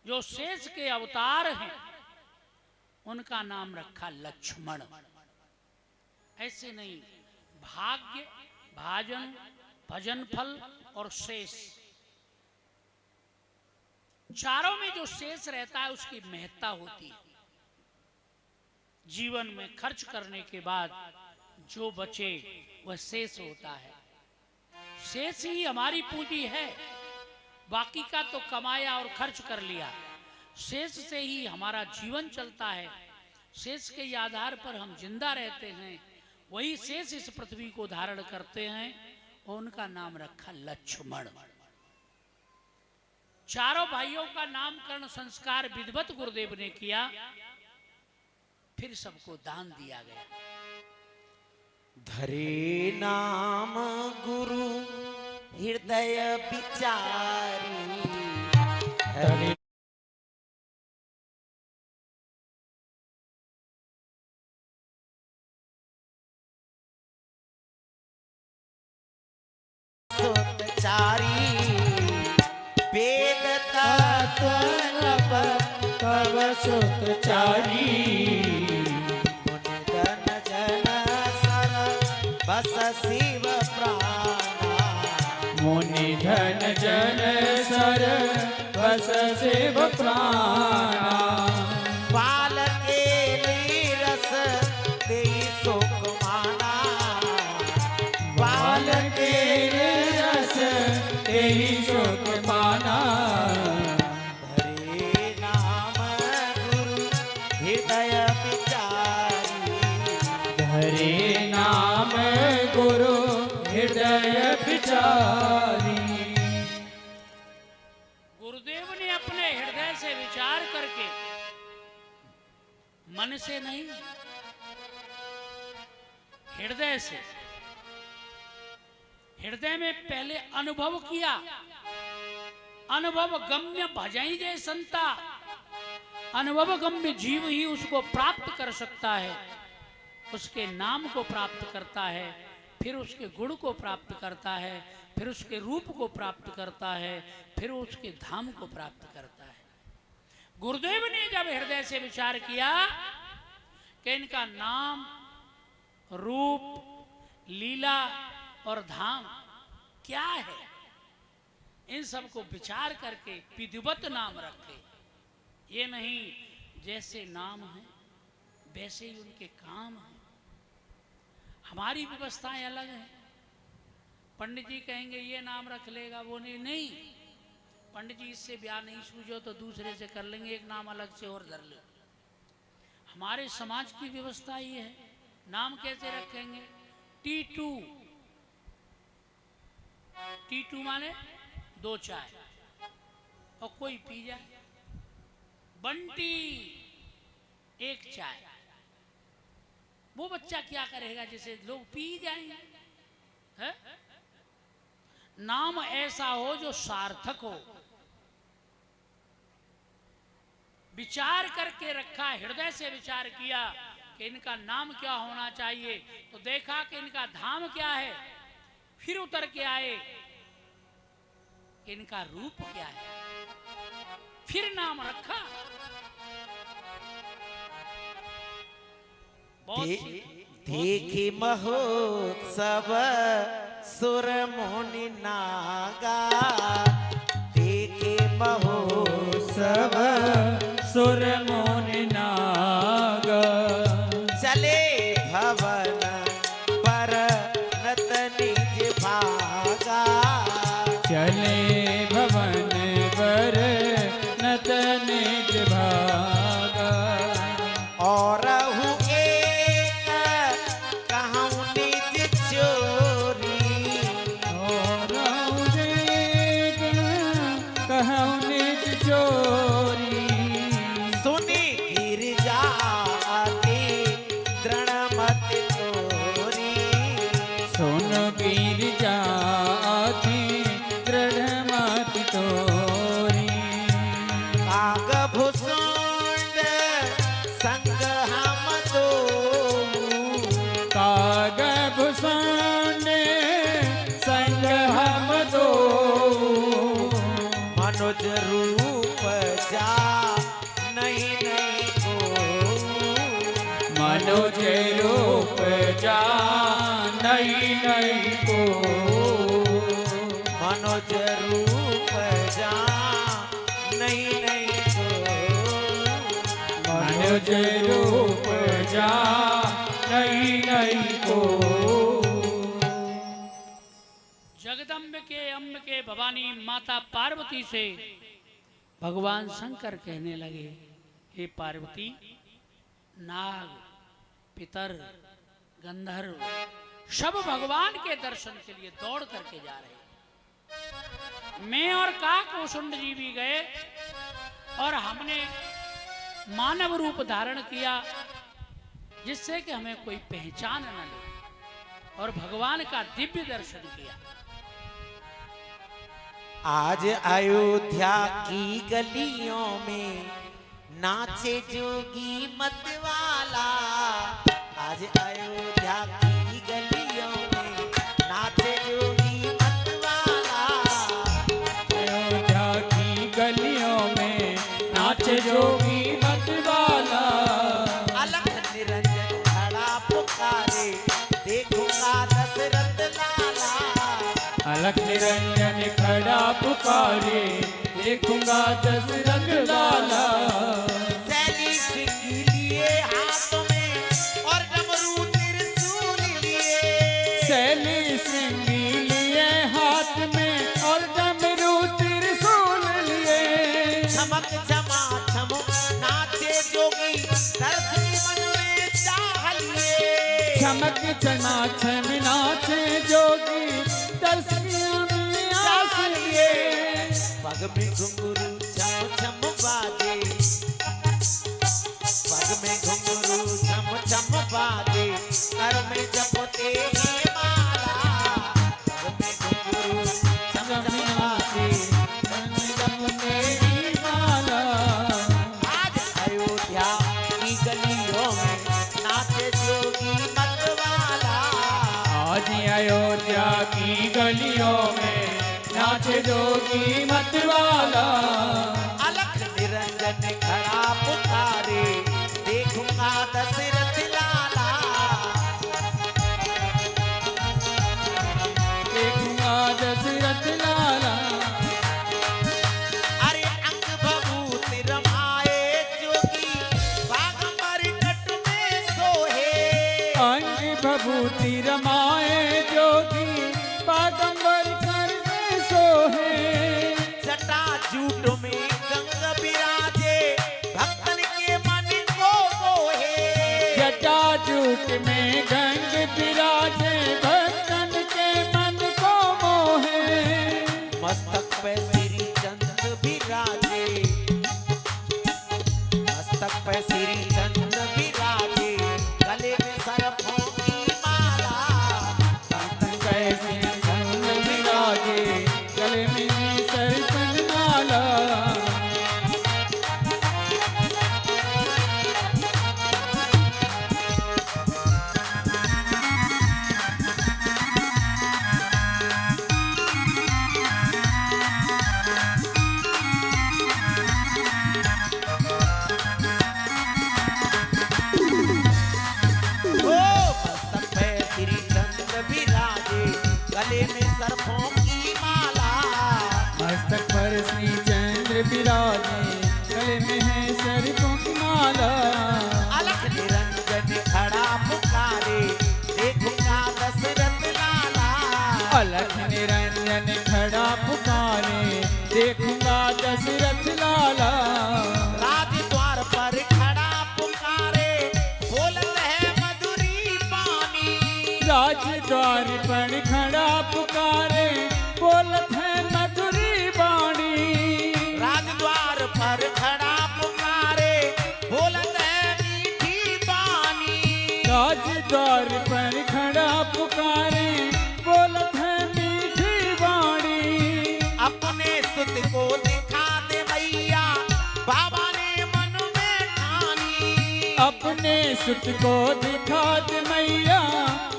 जो शेष के अवतार हैं उनका नाम रखा लक्ष्मण। ऐसे नहीं भाग्य भाजन भजन फल और शेष चारों में जो शेष रहता है उसकी महत्ता होती है। जीवन में खर्च करने के बाद जो बचे वह शेष होता है। शेष ही हमारी पूंजी है। बाकी का तो कमाया और खर्च कर लिया। शेष से ही हमारा जीवन चलता है। शेष के आधार पर हम जिंदा रहते हैं। वही शेष इस पृथ्वी को धारण करते हैं और उनका नाम रखा लक्ष्मण। चारों भाइयों का नामकरण संस्कार विधिवत गुरुदेव ने किया। फिर सबको दान दिया गया। धरे नाम गुरु हृदय विचारी। बस शिव प्राणा मुनि धन जन सर बस शिव प्राणा बाल के लीरस तेई शोक माना बाल के रस तेहि शोक पाना हरे नाम गुरु हृदय विचारी हरे नाम गुरु हृदय विचारी। गुरुदेव ने अपने हृदय से विचार करके, मन से नहीं, हृदय से, हृदय में पहले अनुभव किया। अनुभव गम्य भजई जय संता, अनुभव गम्य जीव ही उसको प्राप्त कर सकता है, उसके नाम को प्राप्त करता है, फिर उसके गुण को प्राप्त करता है, फिर उसके रूप को प्राप्त करता है, फिर उसके धाम को प्राप्त करता है। गुरुदेव ने जब हृदय से विचार किया कि इनका नाम, रूप, लीला और धाम क्या है, इन सब को विचार करके विधिवत नाम रखे। ये नहीं जैसे नाम है वैसे ही उनके काम है। हमारी व्यवस्थाएं अलग हैं। पंडित जी कहेंगे ये नाम रख लेगा, वो नहीं। पंडित जी इससे ब्याह नहीं सूझो तो दूसरे से कर लेंगे, एक नाम अलग से और धर लो। हमारे समाज की व्यवस्था ये है। नाम कैसे रखेंगे? T2, T2 माने 2 चाय और कोई पी जाए। बंटी 1 चाय। वो बच्चा क्या करेगा जिसे लोग पी जाएंगे? है? नाम ऐसा हो जो सार्थक हो। विचार करके रखा, हृदय से विचार किया कि इनका नाम क्या होना चाहिए, तो देखा कि इनका धाम क्या है, फिर उतर के आए कि इनका रूप क्या है, फिर नाम रखा। देखी महोत्सव सुर मुनि नागा, देखे महोत्सव सुर मुनि नाग चले भवन पर नत निज भागा, चले भवन पर नत निज भागा। और एक कहूँ निज चोरी, और एक कहूँ निज चोरी, सुनी गिरजा आती दृढ़ मत तोरी, सुन गिरजा आती दृढ़ मत तोरी। काग भुसुंड संग हम दो, काग भुसंड संग हम दो, मनुज रूप जा नहीं को, मनोज रूप जा नहीं को, मनोज रूप जा नहीं को, मनोज रूप जा नहीं को। जगदम्बिके अम्बिके भवानी माता पार्वती से भगवान शंकर कहने लगे, हे पार्वती, नाग, पितर, गंधर्व सब भगवान के दर्शन के लिए दौड़ करके जा रहे। मैं और काकभूषुंड जी भी गए और हमने मानव रूप धारण किया जिससे कि हमें कोई पहचान न ले, और भगवान का दिव्य दर्शन किया। आज अयोध्या की गलियों में नाचे जोगी मतवाला, आज अयोध्या की गलियों में नाचे जोगी मतवाला, अयोध्या की गलियों में नाचे जोगी मतवाला, अलख निरंजन खड़ा पुकारे, देखूंगा पुकारे देखूंगा दशरथ लाला। सैली सिंगी लिए हाथ में और डमरू त्रिशूल लिए। सैली सिंगी लिए हाथ में और डमरू त्रिशूल लिए। चमक चमा चम नाचे जोगी दर्शनी मन में चाह लिए। चमक चना छम नाचे जोगी दर्शनियों में आस लिए। पग में घुंघरू छम छम बाजे। पग में घुंघरू छम छम बाजे। कर में जपते हैं माला। पग में घुंघरू छम छम बाजे। तेरी माला। आज अयोध्या की गलियों में नाचे जोगी मतवाला। आज अयोध्या की गलियों में नाचे जोगी मतवाला। अलख निरंजन खड़ा पुकारे देखूंगा दशरथ लाला। देखूंगा दशरथ लाला। अरे अंग भभूत रमाए जोगी बागंबर कट में सोहे। अंग भभूति रमाए जोगी बागंबर कर में सोहे। जटा जूट में गंग बिराजे भक्तन के मन को मोहे। जटा जूट में गंग बिराजे भक्तन के मन को मोहे। मस्तक पे श्री चंद बिराजे। मस्तक पे श्री चंद बिराजे गले में सरफों की माला। कैसे संग विराजे गले में सरपन माला। ओ मस्तक पे श्री चंद बिराजे गले में सरफों की माला। मस्तक पर श्री चंद्र विराजे गले में है सरपों की माला। अलख निरंजन खड़ा पुकारे देखूंगा दशरथ लाला। अलख निरंजन खड़ा पुकारे देखूंगा दशरथ लाला। राजद्वार पर खड़ा पुकारे बोलत है मधुरी पानी। राजद्वार पर खड़ा पुकारे बोलत है मधुरी वाणी। राजद्वार पर खड़ा पुकारे बोलत है मीठी पानी। राजद्वार पर खड़ा पुकारे बोलत है मीठी वाणी। अपने सुत को दिखा दे मैया बाबा ने मन में ठानी। अपने सुत को दिखा दे मैया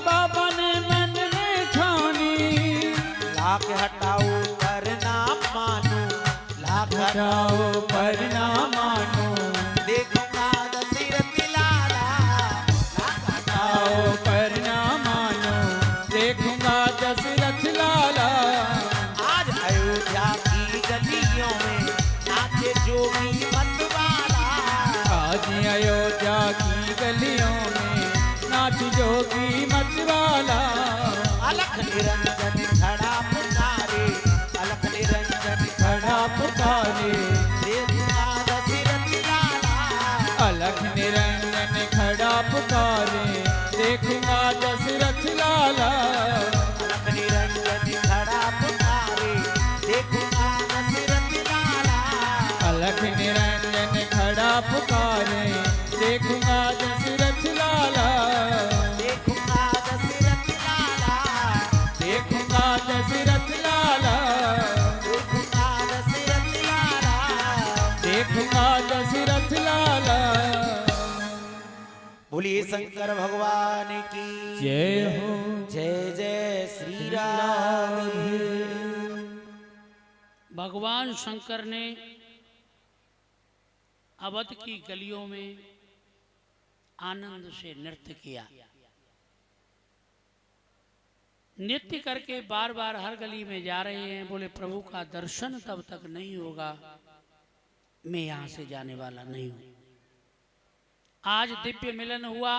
बाबा ने मन में ठानी। लाख हटाओ पर ना मानो। लाख हटाओ पर ना मानो। देखूंगा दशरथ लाला। लाख हटाओ पर ना मानो देखूंगा दशरथ लाला। आज अयोध्या की गलियों में नाचे जोगी मतवाला। आज अयोध्या की गलियों में नाच जोगी मतवाला। अलख निरंजन खड़ा पुकारे। अलख निरंजन खड़ा पुकारे देखूंगा दशरथ लाला। अलख निरंजन खड़ा पुकारे देखूंगा दशरथ लाला। अलख निरंजन खड़ा पुकारे देखूंगा दशरथ लाला। अलख निरंजन खड़ा पुकारे देखूंगा दशरथ लाला। देखूंगा दशरथ लाला। देखूंगा दशरथ लाला। देखूंगा दशरथ लाला। देखूंगा दशरथ लाला। बोलिए शंकर भगवान की जय हो। जय जय श्री राम। भगवान शंकर ने अवध की गलियों में आनंद से नृत्य किया। नृत्य करके बार बार हर गली में जा रहे हैं। बोले प्रभु का दर्शन तब तक नहीं होगा, मैं यहां से जाने वाला नहीं हूं। आज दिव्य मिलन हुआ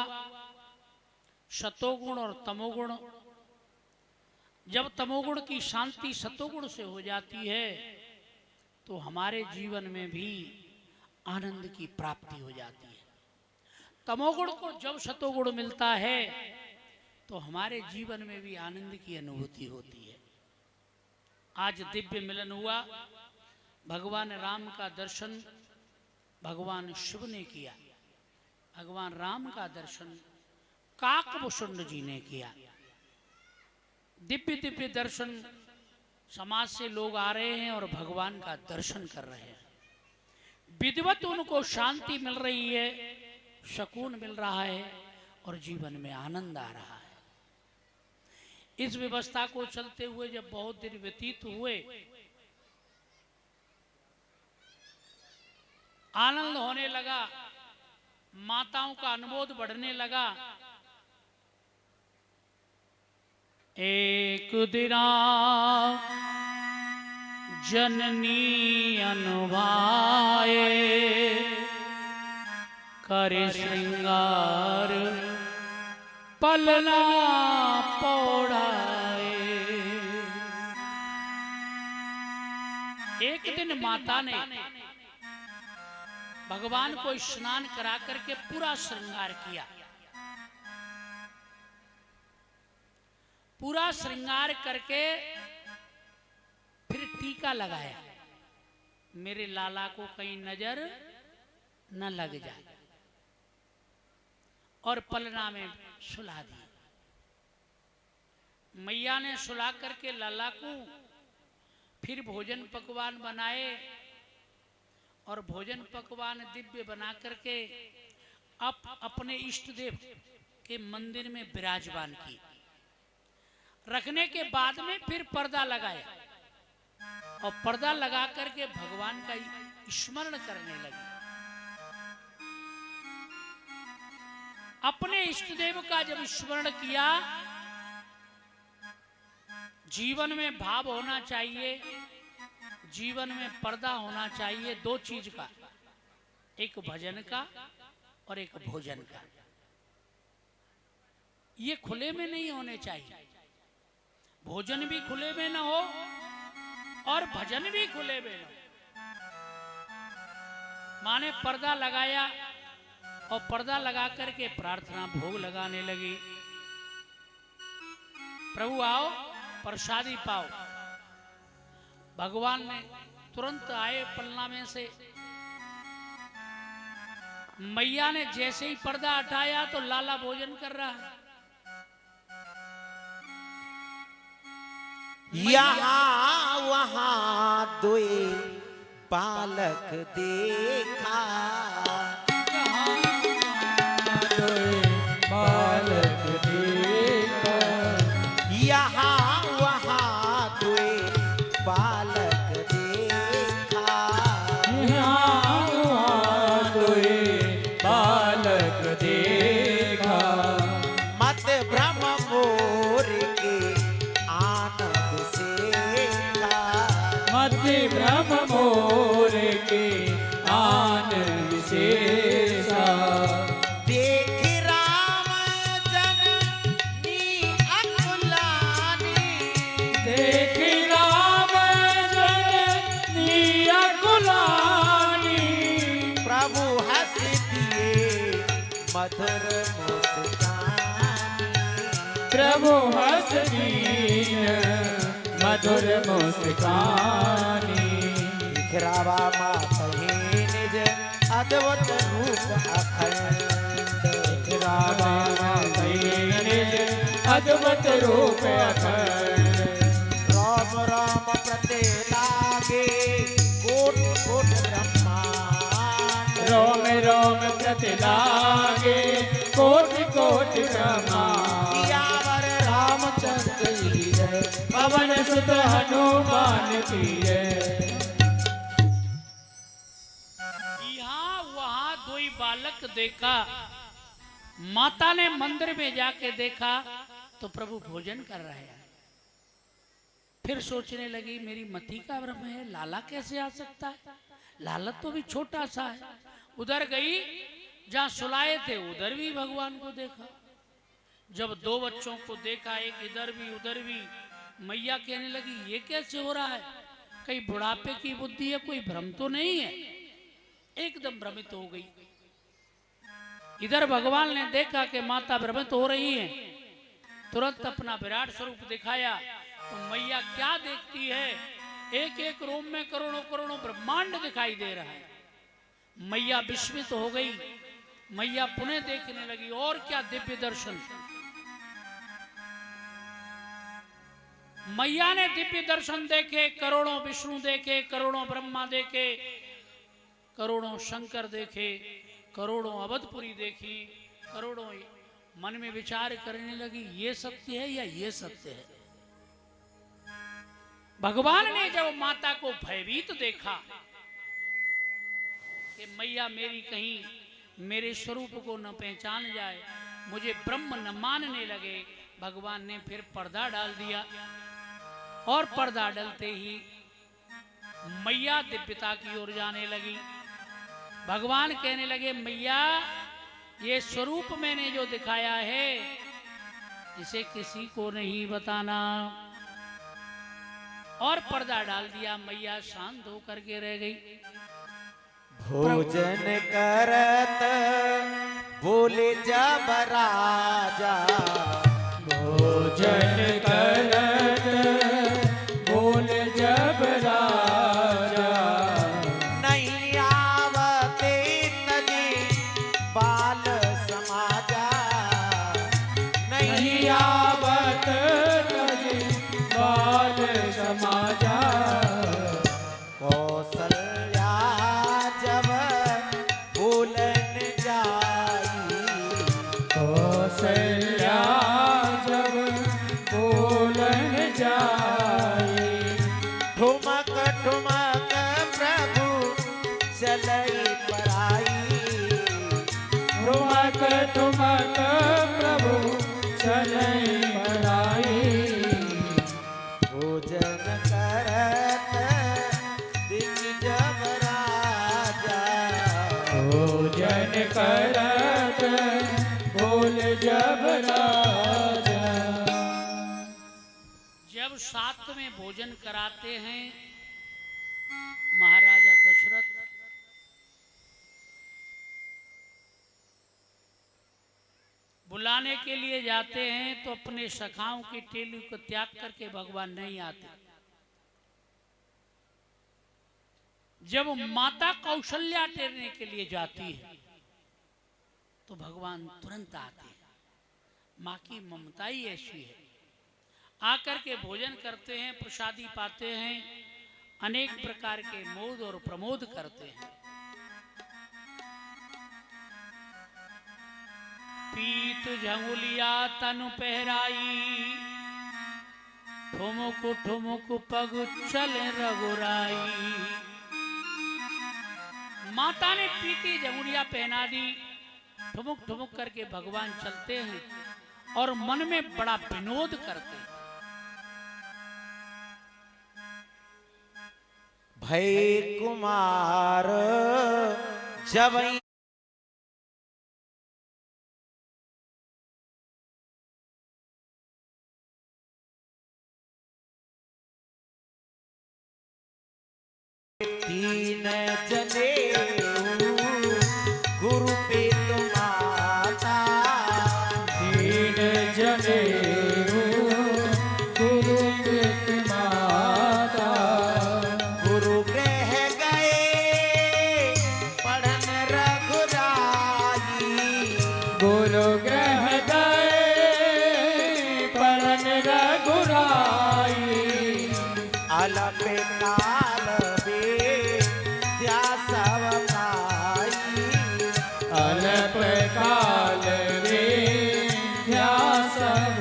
सतोगुण और तमोगुण। जब तमोगुण की शांति सतोगुण से हो जाती है तो हमारे जीवन में भी आनंद की प्राप्ति हो जाती है। तमोगुण को जब सतोगुण मिलता है तो हमारे जीवन में भी आनंद की अनुभूति होती है। आज दिव्य मिलन हुआ, भगवान राम का दर्शन भगवान शिव ने किया, भगवान राम का दर्शन काकभूषण जी ने किया। दिव्य दिव्य दर्शन समाज से लोग आ रहे हैं और भगवान का दर्शन कर रहे हैं। विधिवत उनको शांति मिल रही है, सुकून मिल रहा है और जीवन में आनंद आ रहा है। इस व्यवस्था को चलते हुए जब बहुत दिन व्यतीत हुए, आनंद होने लगा, माताओं का अनुमोद बढ़ने लगा। एक दिना जननी अनुभाए, करे श्रृंगार पलना पौड़ाए। एक दिन माता ने भगवान को स्नान करा करके पूरा श्रृंगार किया। पूरा श्रृंगार करके फिर टीका लगाया, मेरे लाला को कहीं नजर न लग जाए, और पलना में सुला दी। मैया ने सुला करके लाला को फिर भोजन पकवान बनाए और भोजन पकवान दिव्य बना करके अपने इष्ट देव के मंदिर में विराजमान की। रखने के बाद में फिर पर्दा लगाया और पर्दा लगा करके भगवान का स्मरण करने लगी। अपने इष्ट देव का जब स्मरण किया, जीवन में भाव होना चाहिए, जीवन में पर्दा होना चाहिए, दो चीज का, एक भजन का और एक भोजन का। ये खुले में नहीं होने चाहिए। भोजन भी खुले में न हो और भजन भी खुले में न हो। माने पर्दा लगाया और पर्दा लगा करके प्रार्थना भोग लगाने लगी। प्रभु आओ प्रसादी पाओ। भगवान ने तुरंत आए पलना में से। मैया ने जैसे ही पर्दा हटाया तो लाला भोजन कर रहा है। यहाँ वहाँ दुए बालक देखा, बालक देखा, यहाँ वहाँ दुए बालक देखा, यहाँ वहाँ दुए बालक देखा। मत भ्रम मोर के आनंद से था, मत भ्रम मोर के आनंद से सा। देख राम जननी अकुलानी, देख राम जननी अकुलानी, प्रभु हंस दिए मधुर मुस्कानी, प्रभु हंस दीन मधुर मुस्कानी। दिखरावा माता ही निज अद्भुत रूप अखंड, रामा निज अद्भुत रूप अखंड। राम राम प्रते लागे कोट कोट ब्रह्मांड, रोम रोम प्रति लागे कोटि कोटि ब्रह्मांड। सियावर रामचंद्र की जय, पवन सुत हनुमान की जय। यहाँ वहां दो ही बालक देखा। माता ने मंदिर में जाके देखा तो प्रभु भोजन कर रहे हैं। फिर सोचने लगी मेरी मति का भ्रम है, लाला कैसे आ सकता है, लाला तो भी छोटा सा है। उधर गई जहां सुलाए थे, उधर भी भगवान को देखा। जब दो बच्चों को देखा, एक इधर भी उधर भी, मैया कहने लगी ये कैसे हो रहा है, कहीं बुढ़ापे की बुद्धि है, कोई भ्रम तो नहीं है। एकदम भ्रमित हो गई। इधर भगवान ने देखा कि माता भ्रमित हो रही है, तुरंत अपना विराट स्वरूप दिखाया। तो मैया क्या देखती है, एक एक रूम में करोड़ों करोड़ों ब्रह्मांड दिखाई दे रहा है। मैया विस्मित हो गई। मैया पुनः देखने लगी, और क्या दिव्य दर्शन। मैया ने दिव्य दर्शन देखे, करोड़ों विष्णु देखे, करोड़ों ब्रह्मा देखे, करोड़ों शंकर देखे, करोड़ों अवधपुरी देखी, करोड़ों। मन में विचार करने लगी ये सत्य है या ये सत्य है। भगवान ने जब माता को भयभीत देखा कि मैया मेरी कहीं मेरे स्वरूप को न पहचान जाए, मुझे ब्रह्म न मानने लगे, भगवान ने फिर पर्दा डाल दिया। और पर्दा डालते ही मैया दिव्यता की ओर जाने लगी। भगवान कहने लगे मैया ये स्वरूप मैंने जो दिखाया है इसे किसी को नहीं बताना। और पर्दा डाल दिया। मैया शांत होकर के रह गई। भोजन करत बोले जब राजा, भोजन करत बोले जब राजा, नहीं आवते तजी बाल समाजा, नहीं आवत तजी बाल समाजा। कौशल्या जब बोलन जाई, कौशल्या जब बोलन जाई, ठुमक ठुमक प्रभु चलई पराई, ठुमक ठुमक प्रभु चलई पराई। भोजन करत दिख जब राजा, भोजन करत बोल जब राजा। जब साथ में भोजन कराते हैं महाराजा दशरथ, बुलाने के लिए जाते हैं तो अपने सखाओं की टेली को त्याग करके भगवान नहीं आते। जब माता कौशल्या टेरने के लिए जाती है तो भगवान तुरंत आते हैं। माँ की ममता ही ऐसी है। आकर के भोजन करते हैं, प्रसादी पाते हैं, अनेक प्रकार के मोद और प्रमोद करते हैं। पीत झंगुलिया तनु पहराई, ठुमुक ठुमुक पग चले रघुराई। माता ने पीती झंगुलिया पहना दी, ठुमुक ठुमुक करके भगवान चलते हैं और मन में बड़ा विनोद करते हैं। भय कुमार जब तीन जने गुरु पे माता, तीन जने गुरु कृत माता, गुरु ग्रह गए पढ़न रघुराई, गुरु ग्रह गए पढ़न रघुराई। अलप काल विद्या सब पाई, अल्प काल विद्या सब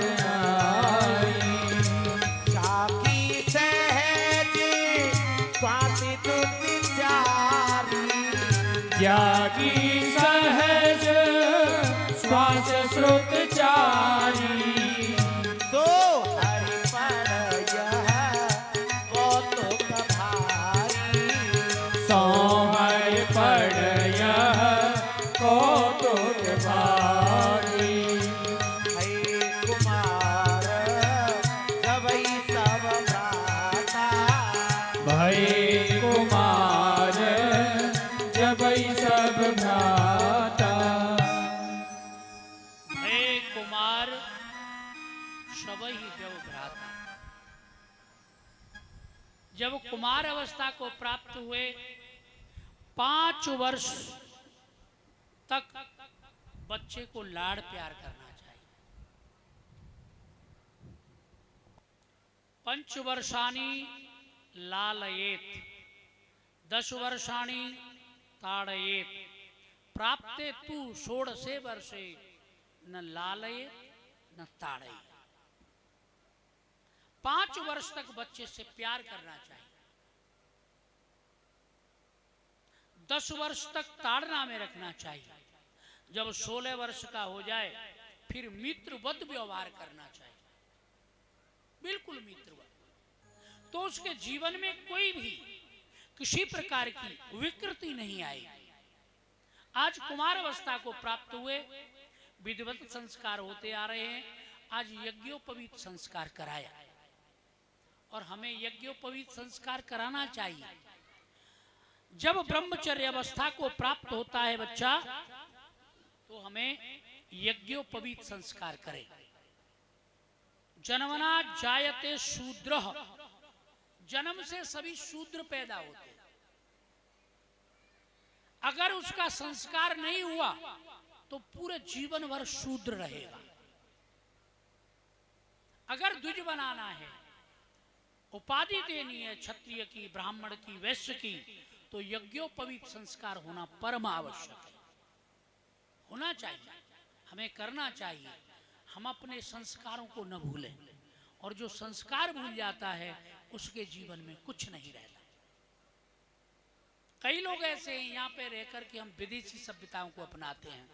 कुमार सबई देव भ्राता। जब कुमार अवस्था को प्राप्त हुए 5 वर्ष तक बच्चे को लाड़ प्यार करना चाहिए। 5 वर्षाणि लालयेत 10 वर्षाणि ताड़येत प्राप्ते तू 16 वर्षे न लालयेत न ताड़येत। 5 वर्ष तक बच्चे से प्यार करना चाहिए। 10 वर्ष तक ताड़ना में रखना चाहिए। जब 16 वर्ष का हो जाए फिर मित्रवत व्यवहार करना चाहिए, बिल्कुल मित्रवत। तो उसके जीवन में कोई भी किसी प्रकार की विकृति नहीं आएगी। आज कुमार अवस्था को प्राप्त हुए, विधिवत संस्कार होते आ रहे हैं। आज यज्ञोपवीत संस्कार कराया और हमें यज्ञोपवीत संस्कार कराना चाहिए। जब ब्रह्मचर्य अवस्था को प्राप्त होता है बच्चा, तो हमें यज्ञोपवीत संस्कार करें। जन्मना जायते शूद्रः, जन्म से सभी शूद्र पैदा होते हैं। अगर उसका संस्कार नहीं हुआ तो पूरे जीवन भर शूद्र रहेगा। अगर द्विज बनाना है, उपाधि देनी है क्षत्रिय की, ब्राह्मण की, वैश्य की, तो यज्ञोपवीत संस्कार होना परम आवश्यक है, होना चाहिए, हमें करना चाहिए। हम अपने संस्कारों को न भूलें, और जो संस्कार भूल जाता है उसके जीवन में कुछ नहीं रहता। कई लोग ऐसे हैं यहाँ पे रहकर के हम विदेशी सभ्यताओं को अपनाते हैं,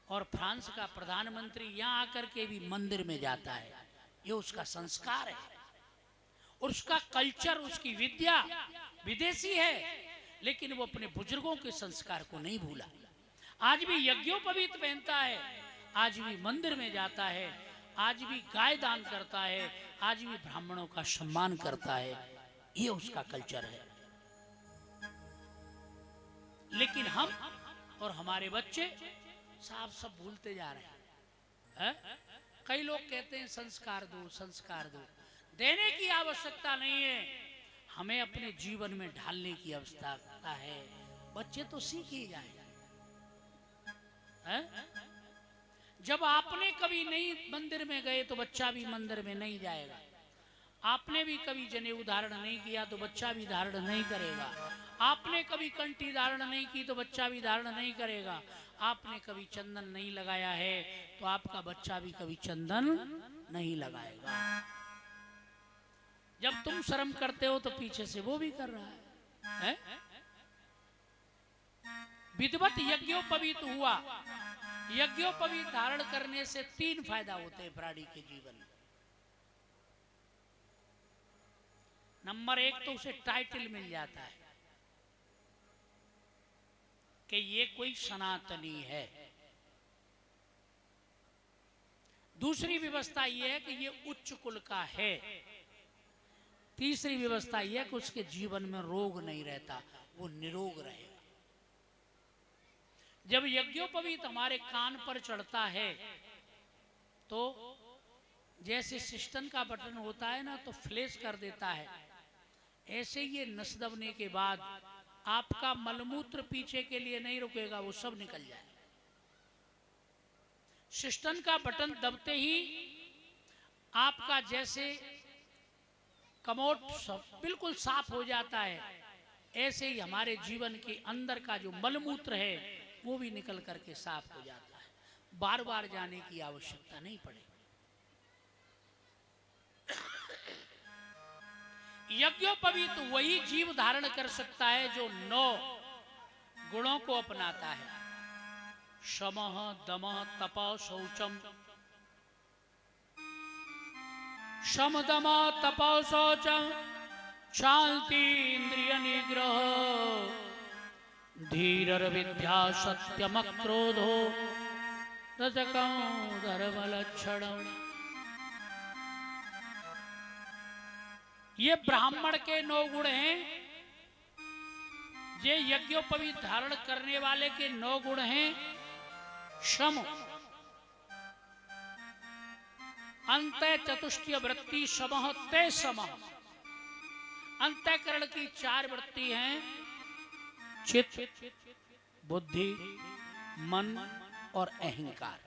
और फ्रांस का प्रधानमंत्री यहाँ आकर के भी मंदिर में जाता है, ये उसका संस्कार है, और उसका कल्चर, उसकी विद्या विदेशी है, लेकिन वो अपने बुजुर्गों के संस्कार को नहीं भूला। आज भी यज्ञोपवीत पहनता है, आज भी मंदिर में जाता है, आज भी गाय दान करता है, आज भी ब्राह्मणों का सम्मान करता है, ये उसका कल्चर है। लेकिन हम और हमारे बच्चे साफ सब भूलते जा रहे हैं। कई लोग कहते हैं संस्कार दो, संस्कार दो। देने की आवश्यकता नहीं है, हमें अपने जीवन में ढालने की आवश्यकता है। बच्चे तो सीख ही जाए। जब आपने कभी नहीं मंदिर में गए तो बच्चा भी मंदिर में नहीं जाएगा। आपने भी कभी जनेऊ धारण नहीं किया तो बच्चा भी धारण नहीं करेगा। आपने कभी कंठी धारण नहीं की तो बच्चा भी धारण नहीं करेगा। आपने कभी चंदन नहीं लगाया है तो आपका बच्चा भी कभी चंदन नहीं लगाएगा। जब तुम शर्म करते हो तो पीछे से वो भी कर रहा है? विधिवत यज्ञोपवीत हुआ। यज्ञोपवीत धारण करने से 3 फायदा होते हैं प्राणी के जीवन में। नंबर 1 तो उसे टाइटल मिल जाता है कि ये कोई सनातनी है। दूसरी व्यवस्था यह है कि ये उच्च कुल का है। तीसरी व्यवस्था यह है कि उसके जीवन में रोग नहीं रहता, वो निरोग रहेगा। जब यज्ञोपवीत हमारे कान पर चढ़ता है तो जैसे सिस्टम का बटन होता है ना, तो फ्लैश कर देता है, ऐसे ये नस दबने के बाद आपका मलमूत्र पीछे के लिए नहीं रुकेगा, वो सब निकल जाए। सिस्टम का बटन दबते ही आपका जैसे कमोड बिल्कुल साफ हो जाता है, ऐसे ही हमारे जीवन के अंदर का जो मलमूत्र है वो भी निकल करके साफ हो जाता है। बार बार जाने की आवश्यकता नहीं पड़ेगी। यज्ञोपवीत वही जीव धारण कर सकता है जो 9 गुणों को अपनाता है। शमः दमः तपः शौचम। शम दम तपः शौचम शांति इंद्रिय निग्रह धीरर विद्या सत्यम क्रोधो रजकं धर्म लक्षणम। ये ब्राह्मण के 9 गुण हैं। ये यज्ञोपवीत धारण करने वाले के 9 गुण हैं। शम अंतः चतुष्टय वृत्ति समः ते समः। अंतःकरण की 4 वृत्ति हैं, चित्त, बुद्धि, मन और अहंकार।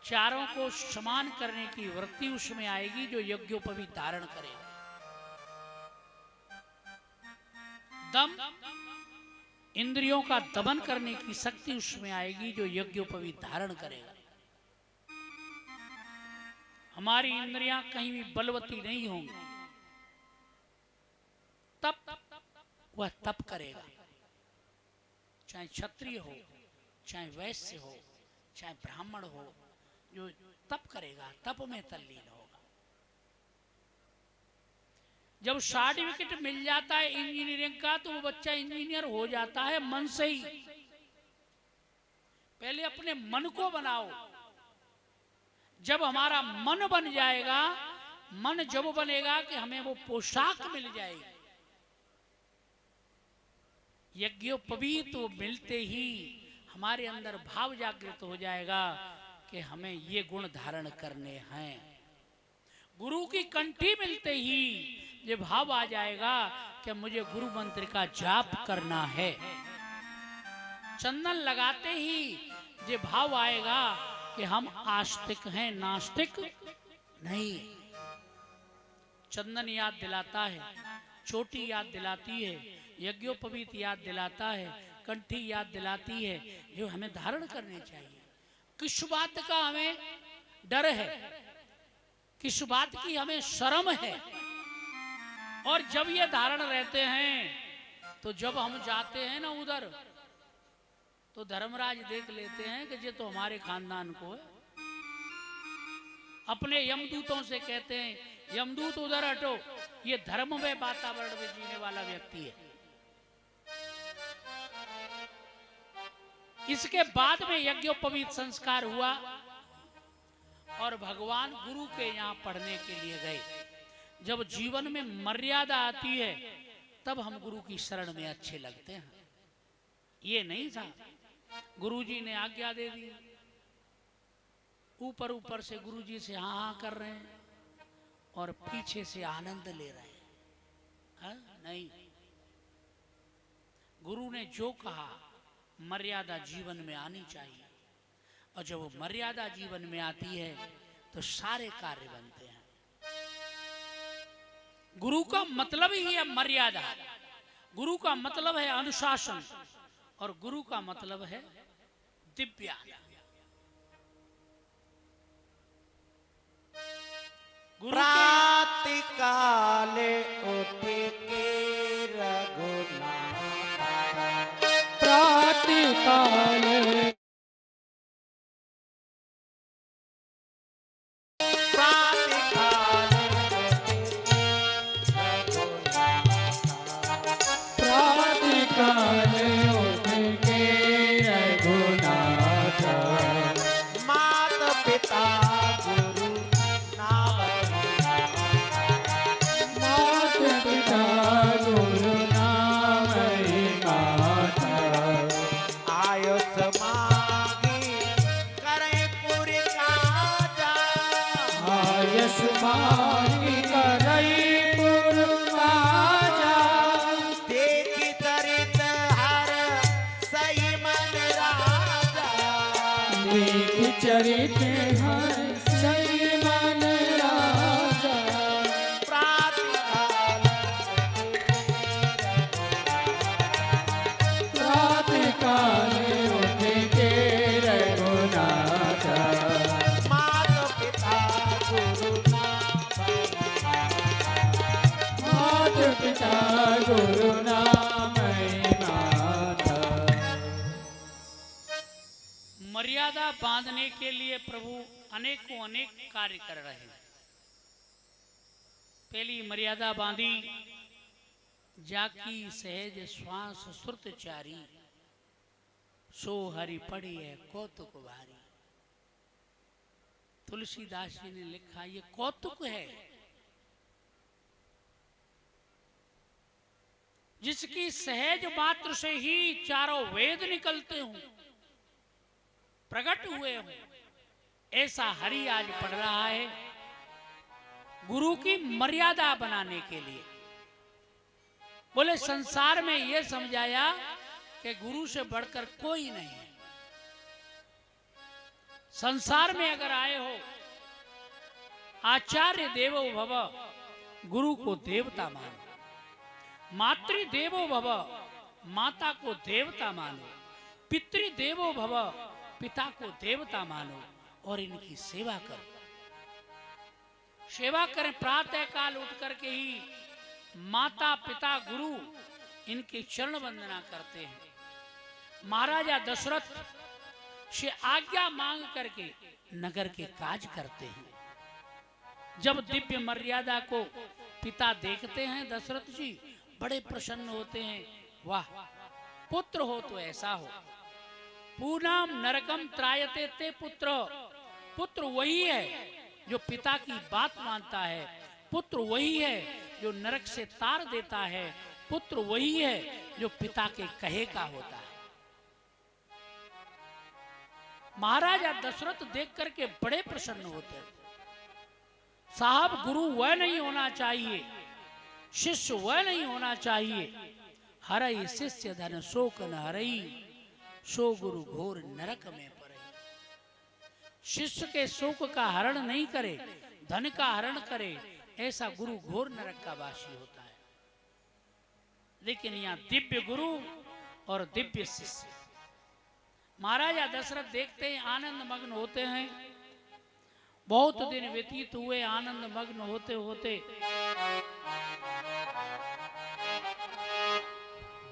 चारों को समान करने की वृत्ति उसमें आएगी जो यज्ञोपवीत धारण करेगा। दम, इंद्रियों का दमन करने की शक्ति उसमें आएगी जो यज्ञोपवीत धारण करेगा। हमारी इंद्रियां कहीं भी बलवती नहीं होंगी, तब वह तप करेगा। चाहे क्षत्रिय हो, चाहे वैश्य हो, चाहे ब्राह्मण हो, जो तप करेगा तप में तल्लीन होगा। जब सर्टिफिकेट मिल जाता है इंजीनियरिंग का तो वो बच्चा इंजीनियर हो जाता है मन से ही। पहले अपने मन को बनाओ। जब हमारा मन बन जाएगा, मन जब बनेगा कि हमें वो पोशाक मिल जाएगी। यज्ञोपवीत वो मिलते ही हमारे अंदर भाव जागृत हो जाएगा कि हमें ये गुण धारण करने हैं। गुरु की कंठी मिलते ही ये भाव आ जाएगा कि मुझे गुरु मंत्र का जाप करना है। चंदन लगाते ही ये भाव आएगा कि हम आस्तिक हैं, नास्तिक नहीं। चंदन याद दिलाता है, चोटी याद दिलाती है, यज्ञोपवीत याद दिलाता है, कंठी याद दिलाती है, जो हमें धारण करने चाहिए। किस बात का हमें डर है, किस बात की हमें शर्म है। और जब ये धारण रहते हैं तो जब हम जाते हैं ना उधर, तो धर्मराज देख लेते हैं कि ये तो हमारे खानदान को है। अपने यमदूतों से कहते हैं, यमदूत उधर हटो, ये धर्म में वातावरण में जीने वाला व्यक्ति है। इसके बाद में यज्ञोपवीत संस्कार हुआ और भगवान गुरु के यहाँ पढ़ने के लिए गए। जब जीवन में मर्यादा आती है तब हम गुरु की शरण में अच्छे लगते हैं। ये नहीं था, गुरुजी ने आज्ञा दे दी, ऊपर ऊपर से गुरुजी से हाँ हाँ कर रहे हैं और पीछे से आनंद ले रहे हैं। हाँ? नहीं, गुरु ने जो कहा मर्यादा जीवन में आनी चाहिए, और जब वो मर्यादा जीवन में आती है तो सारे कार्य बनते हैं। गुरु का मतलब ही है मर्यादा, गुरु का मतलब है अनुशासन, और गुरु का मतलब है दिव्या। प्रातः काले उठ के रघुनाथ, प्रातः काले प्रातः काले प्रातः काले उठ के रघुनाथ, माता पिता गुरु मात पिता गुरु नाम माता, आयुष मांगी करे पूरी काजा, आयुष मांगी करई पुर काजा, देखी चरित हर सही मन राजा, देख चरित हर सही मन राजा, प्रातः काले उठ के रघुनाथ, माता पिता गुरु मात पिता गुरु नाम माता। मर्यादा बांधने के लिए प्रभु अनेकों अनेक कार्य कर रहे हैं। पहली मर्यादा बांधी, जाकी सहज श्वास श्रुत चारी, सो हरि पढ़ी है कौतुक भारी। तुलसीदास जी ने लिखा, ये कौतुक है जिसकी सहज मात्र से ही चारों वेद निकलते हों, प्रकट हुए हों। ऐसा हरि आज पढ़ रहा है गुरु की मर्यादा बनाने के लिए। बोले संसार में यह समझाया कि गुरु से बढ़कर कोई नहीं है। संसार में अगर आए हो, आचार्य देवो भव, गुरु को देवता मानो। मातृ देवो भव, माता को देवता मानो। पितृ देवो भव, पिता को देवता मानो और इनकी सेवा करो। सेवा करें, प्रातः काल उठ करके ही माता पिता गुरु इनकी चरण वंदना करते हैं। महाराजा दशरथ से आज्ञा मांग करके नगर के काज करते हैं। जब दिव्य मर्यादा को पिता देखते हैं दशरथ जी बड़े प्रसन्न होते हैं। वाह, पुत्र हो तो ऐसा हो। पूनाम नरकम त्रायते ते पुत्र। पुत्र वही है जो पिता की बात मानता है। पुत्र वही है जो नरक से तार देता है। पुत्र वही है जो पिता के कहे का होता है। महाराजा दशरथ देख करके बड़े प्रसन्न होते हैं। साहब, गुरु वह नहीं होना चाहिए, शिष्य वह नहीं होना चाहिए। हरई शिष्य धन शोक न हरई, सो गुरु घोर नरक में पड़े। शिष्य के शोक का हरण नहीं करे, धन का हरण करे, ऐसा गुरु घोर नरक का वासी होता है। लेकिन यहाँ दिव्य गुरु और दिव्य शिष्य। महाराजा दशरथ देखते हैं, आनंद मग्न होते हैं। बहुत दिन व्यतीत हुए आनंद मग्न होते होते।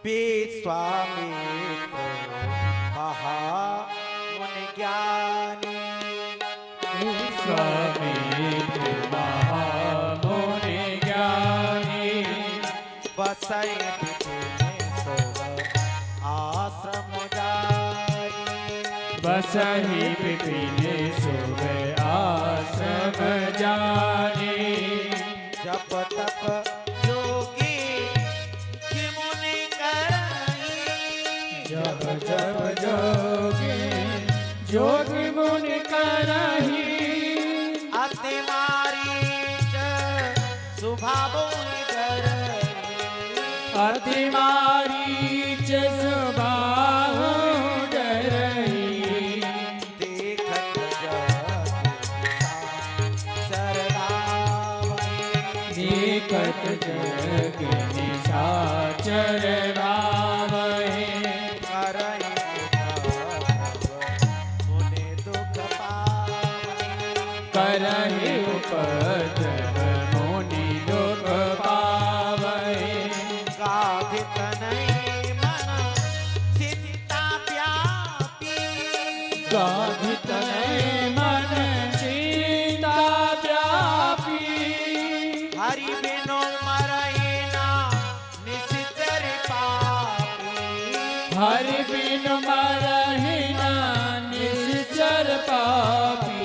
विश्वामित्र महामुनि ज्ञानी, विश्वामित्र महामुनि ज्ञानी, बसई आश्रम जाई। बसहि विपिन सुख आश्रम जानी। जप तप जोगी कि मुनि करई, जब जब जोगी जोगी मुनि करही। अति मारीच स्वभाव करई, अति मारीच स्वभाव डरही। देखत देखत जग निशाचर भावहि। मुनि दुख पावहि, करहि उपद्रव मुनि दुख पावहि। गाधित नहीं मन चिंता व्यापी, गाधित नहीं मन चिंता व्यापी। हरि बिनु मरई ना निश्चर पापी, हरि बिनु मरहि न निश्चर पापी।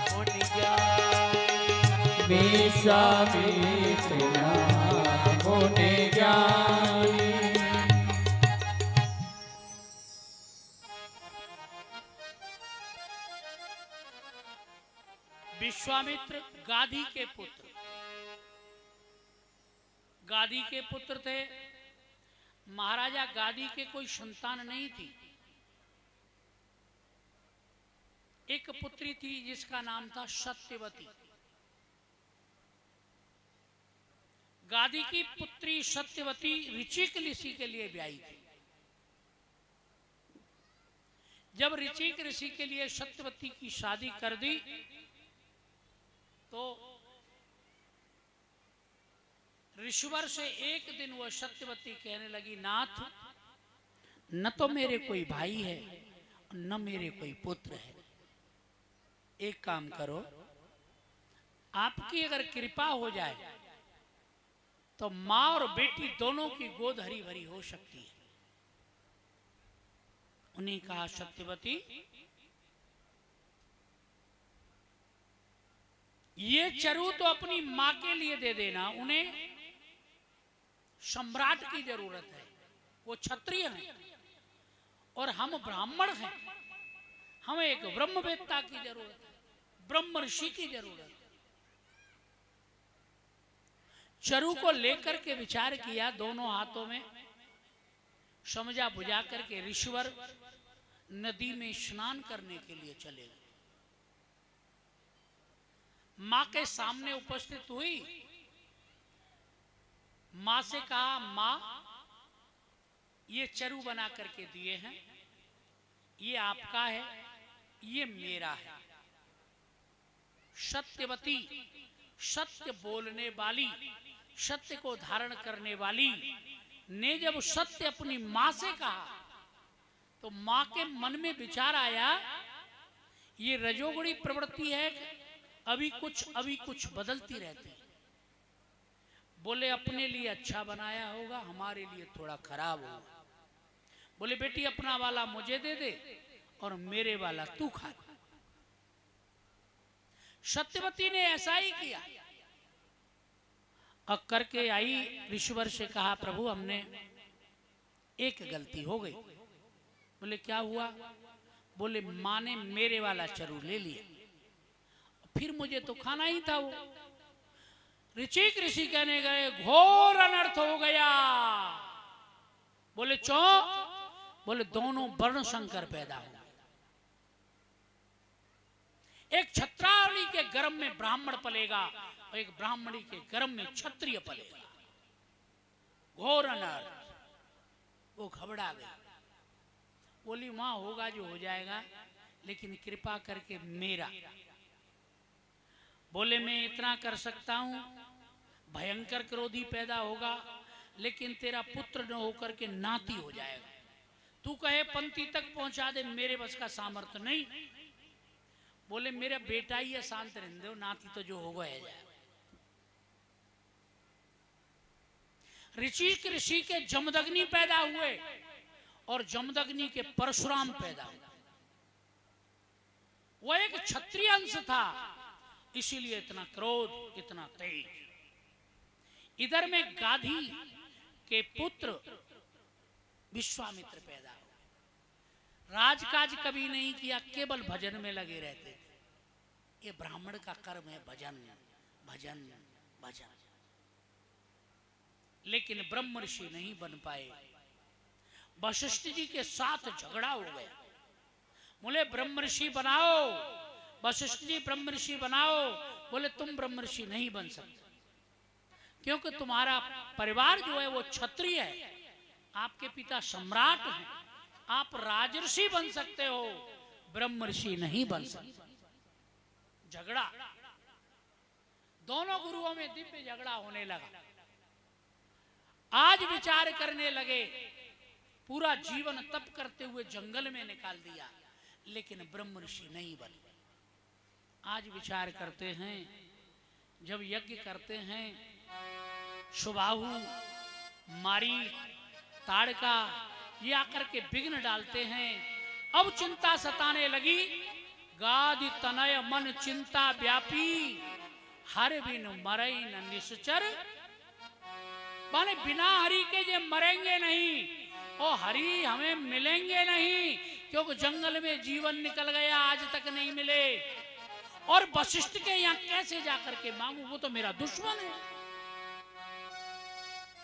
मुनि ज्ञानी, विश्वामित्र मुनि ज्ञानी। विश्वामित्र गादी के पुत्र, गादी के पुत्र थे। महाराजा गादी के कोई संतान नहीं थी। एक पुत्री थी जिसका नाम था सत्यवती। गादी की पुत्री सत्यवती ऋचिक ऋषि के लिए ब्याही थी। जब ऋचिक ऋषि के लिए सत्यवती की शादी कर दी तो ऋषिवर से एक दिन वह सत्यवती कहने लगी, नाथ, न तो मेरे कोई भाई है न मेरे कोई पुत्र है। एक काम करो, आपकी अगर कृपा हो जाए तो माँ और बेटी दोनों की गोद हरी भरी हो सकती है। उन्हें कहा, सत्यवती, ये चरु तो अपनी माँ के लिए दे देना, उन्हें सम्राट की जरूरत है, वो क्षत्रिय हैं और हम ब्राह्मण हैं, हमें एक ब्रह्मवेत्ता की जरूरत है, ब्रह्म ऋषि की जरूरत है। चरु को लेकर के विचार किया, दोनों हाथों में समझा बुझा करके ऋषिवर नदी में स्नान करने के लिए चले गए। मां के सामने उपस्थित हुई, मां से कहा, मां ये चरु बना करके दिए हैं, ये आपका है, ये मेरा है। सत्यवती, सत्य बोलने वाली, सत्य को धारण करने वाली ने जब सत्य अपनी मां से कहा तो मां के मन में विचार आया, ये रजोगुणी प्रवृत्ति है, अभी कुछ बदलती रहती है। बोले अपने लिए अच्छा बनाया होगा, हमारे लिए थोड़ा खराब होगा। बोले बेटी अपना वाला मुझे दे दे और मेरे वाला तू खा। सत्यवती ने ऐसा ही किया। अब करके आई, ऋषिवर से कहा, प्रभु हमने एक गलती हो गई। बोले क्या हुआ? बोले मां ने मेरे वाला चरु ले लिया, फिर मुझे तो खाना ही था वो। ऋचिक ऋषि कहने गए घोर अनर्थ हो गया। बोले चौ? बोले दोनों वर्ण संकर पैदा हो। एक छत्रावली के गर्भ में ब्राह्मण पलेगा और एक ब्राह्मणी के गर्भ में क्षत्रिय पलेगा। घोर अनर्थ। वो घबरा गई, बोली मां होगा जो हो जाएगा, लेकिन कृपा करके मेरा। बोले मैं इतना कर सकता हूं, भयंकर क्रोधी पैदा होगा, लेकिन तेरा पुत्र न होकर के नाती हो जाएगा। तू कहे पंक्ति तक पहुंचा दे, मेरे बस का सामर्थ्य नहीं। बोले मेरा बेटा ही है, शांत रहने दो, नाती तो जो होगा है जाएगा। ऋषि के जमदग्नि पैदा हुए और जमदग्नि के परशुराम पैदा हुए। वो एक क्षत्रिय अंश था, इसीलिए इतना क्रोध, इतना तेज। इधर में गाधी के पुत्र विश्वामित्र पैदा हुए। राजकाज कभी नहीं किया, केवल भजन में लगे रहते थे। ये ब्राह्मण का कर्म है, भजन भजन भजन। लेकिन ब्रह्म ऋषि नहीं बन पाए। वशिष्ठ जी के साथ झगड़ा हो गया। बोले ब्रह्म ऋषि बनाओ, वशिष्ठ जी ब्रह्म ऋषि बनाओ। बोले तुम ब्रह्म ऋषि नहीं बन सकते, क्योंकि तुम्हारा परिवार जो है वो क्षत्रिय है, आपके पिता सम्राट हैं, आप राजऋषि बन सकते हो, ब्रह्म ऋषि नहीं बन सकते। झगड़ा, दोनों गुरुओं में दिव्य झगड़ा होने लगा। आज विचार करने लगे, पूरा जीवन तप करते हुए जंगल में निकाल दिया, लेकिन ब्रह्म ऋषि नहीं बने। आज विचार करते हैं, जब यज्ञ करते हैं, सुबाहु, मारी, ताड़का ये आकर के विघ्न डालते हैं। अब चिंता सताने लगी, गादि तनय मन चिंता व्यापी, हर बिन मरई न निश्चर। माने बिना हरि के जे मरेंगे नहीं और हरि हमें मिलेंगे नहीं, क्योंकि जंगल में जीवन निकल गया, आज तक नहीं मिले। और वशिष्ठ के यहाँ कैसे जाकर के मांगू, वो तो मेरा दुश्मन है,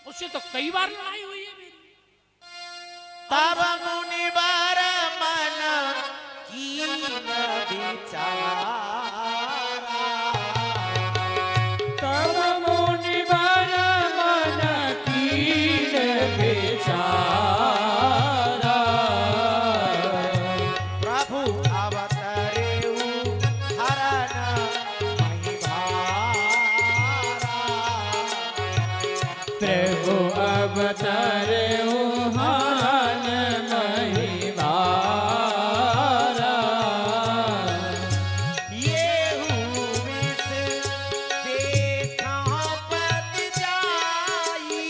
उससे तो कई बार लड़ाई हुई है मेरी। तब मुनिवर मन कीन विचारा, तब मुनिवर मन कीन विचारा, प्रभु अवतरेउ हरन महिभारा। प्रभु अवतरेउ हरन महिभारा। येहू विष देखा पत जाई,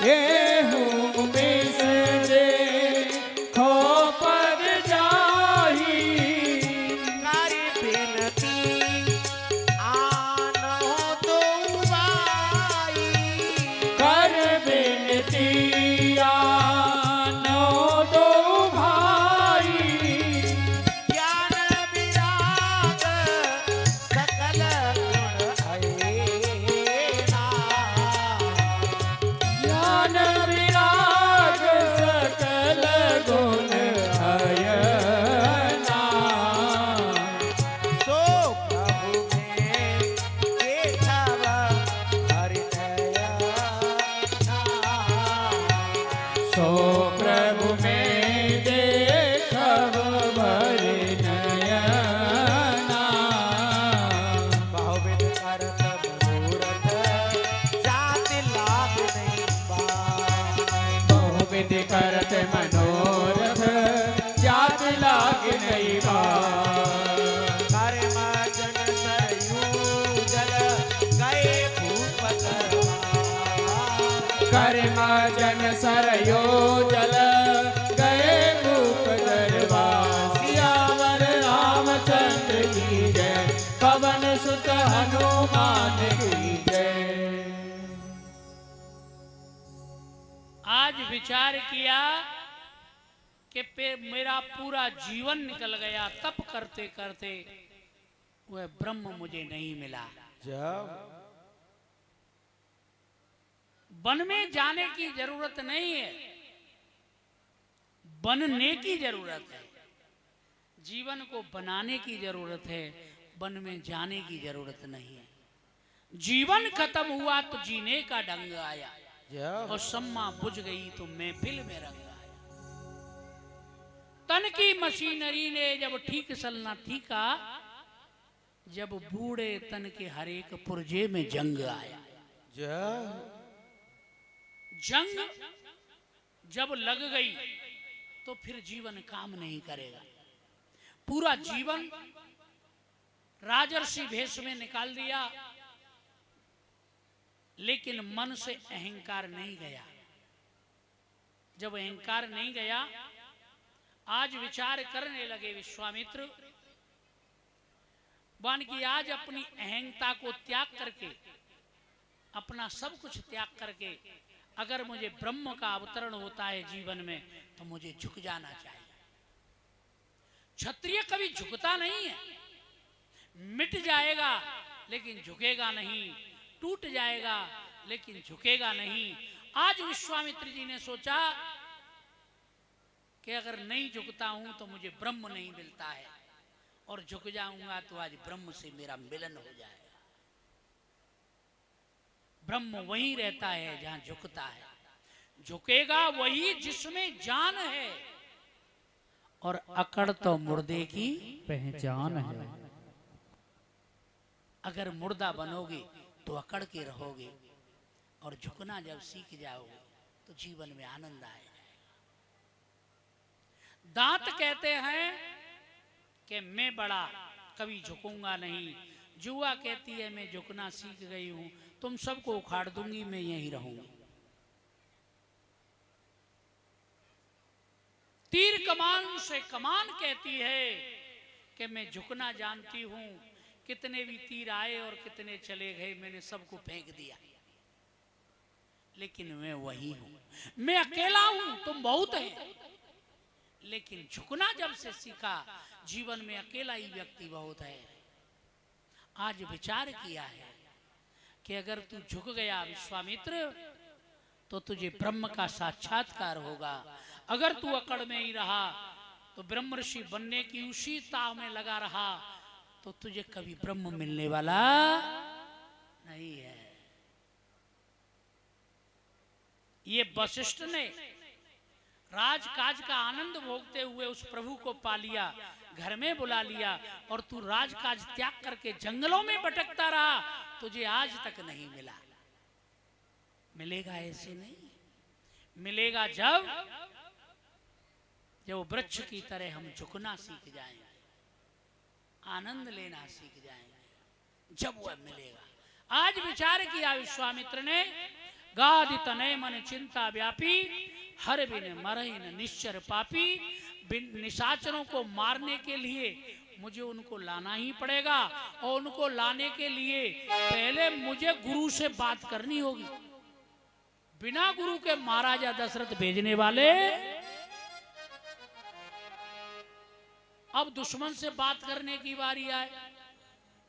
येहू विष देखो पद जाहि, कर बिनती आनो दो भाई। कर बिनती विचार किया कि मेरा पूरा जीवन निकल गया तप करते करते, वह ब्रह्म मुझे नहीं मिला। जब वन में जाने की जरूरत नहीं है, बनने की जरूरत है। जीवन को बनाने की जरूरत है, वन में जाने की जरूरत नहीं है। जीवन खत्म हुआ तो जीने का ढंग आया, जब और सम्मा बुझ गई तो महफिल में रंग आया। तन की मशीनरी ने जब ठीक चलना ठीका, जब बूढ़े तन के हर एक पुर्जे में जंग आया। जब जंग जब लग गई तो फिर जीवन काम नहीं करेगा। पूरा जीवन राजर्षि भेष में निकाल दिया, लेकिन मन से अहंकार नहीं गया। जब अहंकार नहीं गया, आज विचार करने लगे विश्वामित्र, वन की आज अपनी अहंता को त्याग करके, अपना सब कुछ त्याग करके, अगर मुझे ब्रह्म का अवतरण होता है जीवन में, तो मुझे झुक जाना चाहिए। क्षत्रिय कभी झुकता नहीं है, मिट जाएगा लेकिन झुकेगा नहीं, टूट जाएगा लेकिन झुकेगा नहीं। आज विश्वामित्र जी ने सोचा कि अगर नहीं झुकता हूं तो मुझे ब्रह्म नहीं मिलता है, और झुक जाऊंगा तो आज ब्रह्म से मेरा मिलन हो जाएगा। ब्रह्म वहीं रहता है जहां झुकता है, झुकेगा वही जिसमें जान है, और अकड़ तो मुर्दे की पहचान है। अगर मुर्दा बनोगे तो अकड़ के रहोगे, और झुकना जब सीख जाओगे तो जीवन में आनंद आएगा। दांत कहते हैं कि मैं बड़ा, कभी झुकूंगा नहीं। जुआ कहती है मैं झुकना सीख गई हूं, तुम सबको उखाड़ दूंगी, मैं यहीं रहूंगी। तीर कमान से कमान कहती है कि मैं झुकना जानती हूं, कितने भी तीर आए और कितने चले गए, मैंने सबको फेंक दिया, लेकिन मैं वही हूं। मैं अकेला हूं, तुम बहुत हैं, लेकिन झुकना जब से सीखा, जीवन में अकेला ही व्यक्ति बहुत है। आज विचार किया है कि अगर तू झुक गया विश्वामित्र, तो तुझे ब्रह्म का साक्षात्कार होगा। अगर तू अकड़ में ही रहा तो ब्रह्म ऋषि बनने की उसी ताव में लगा रहा, तो तुझे कभी ब्रह्म मिलने वाला नहीं है। ये वशिष्ठ ने राजकाज का आनंद भोगते हुए उस प्रभु को पा लिया, घर में बुला लिया, और तू राजकाज त्याग करके जंगलों में भटकता रहा, तुझे आज तक नहीं मिला। मिलेगा ऐसे नहीं, मिलेगा जब वृक्ष की तरह हम झुकना सीख जाएंगे, आनंद लेना सीख जाएंगे, जब वह मिलेगा। आज विचार किया विश्वामित्र ने, गादि तनय मन चिंता व्यापी, हर बिन मरहिन निश्चर पापी। बिन निशाचरों को मारने के लिए मुझे उनको लाना ही पड़ेगा, और उनको लाने के लिए पहले मुझे गुरु से बात करनी होगी। बिना गुरु के महाराजा दशरथ भेजने वाले, अब दुश्मन से बात करने की बारी आए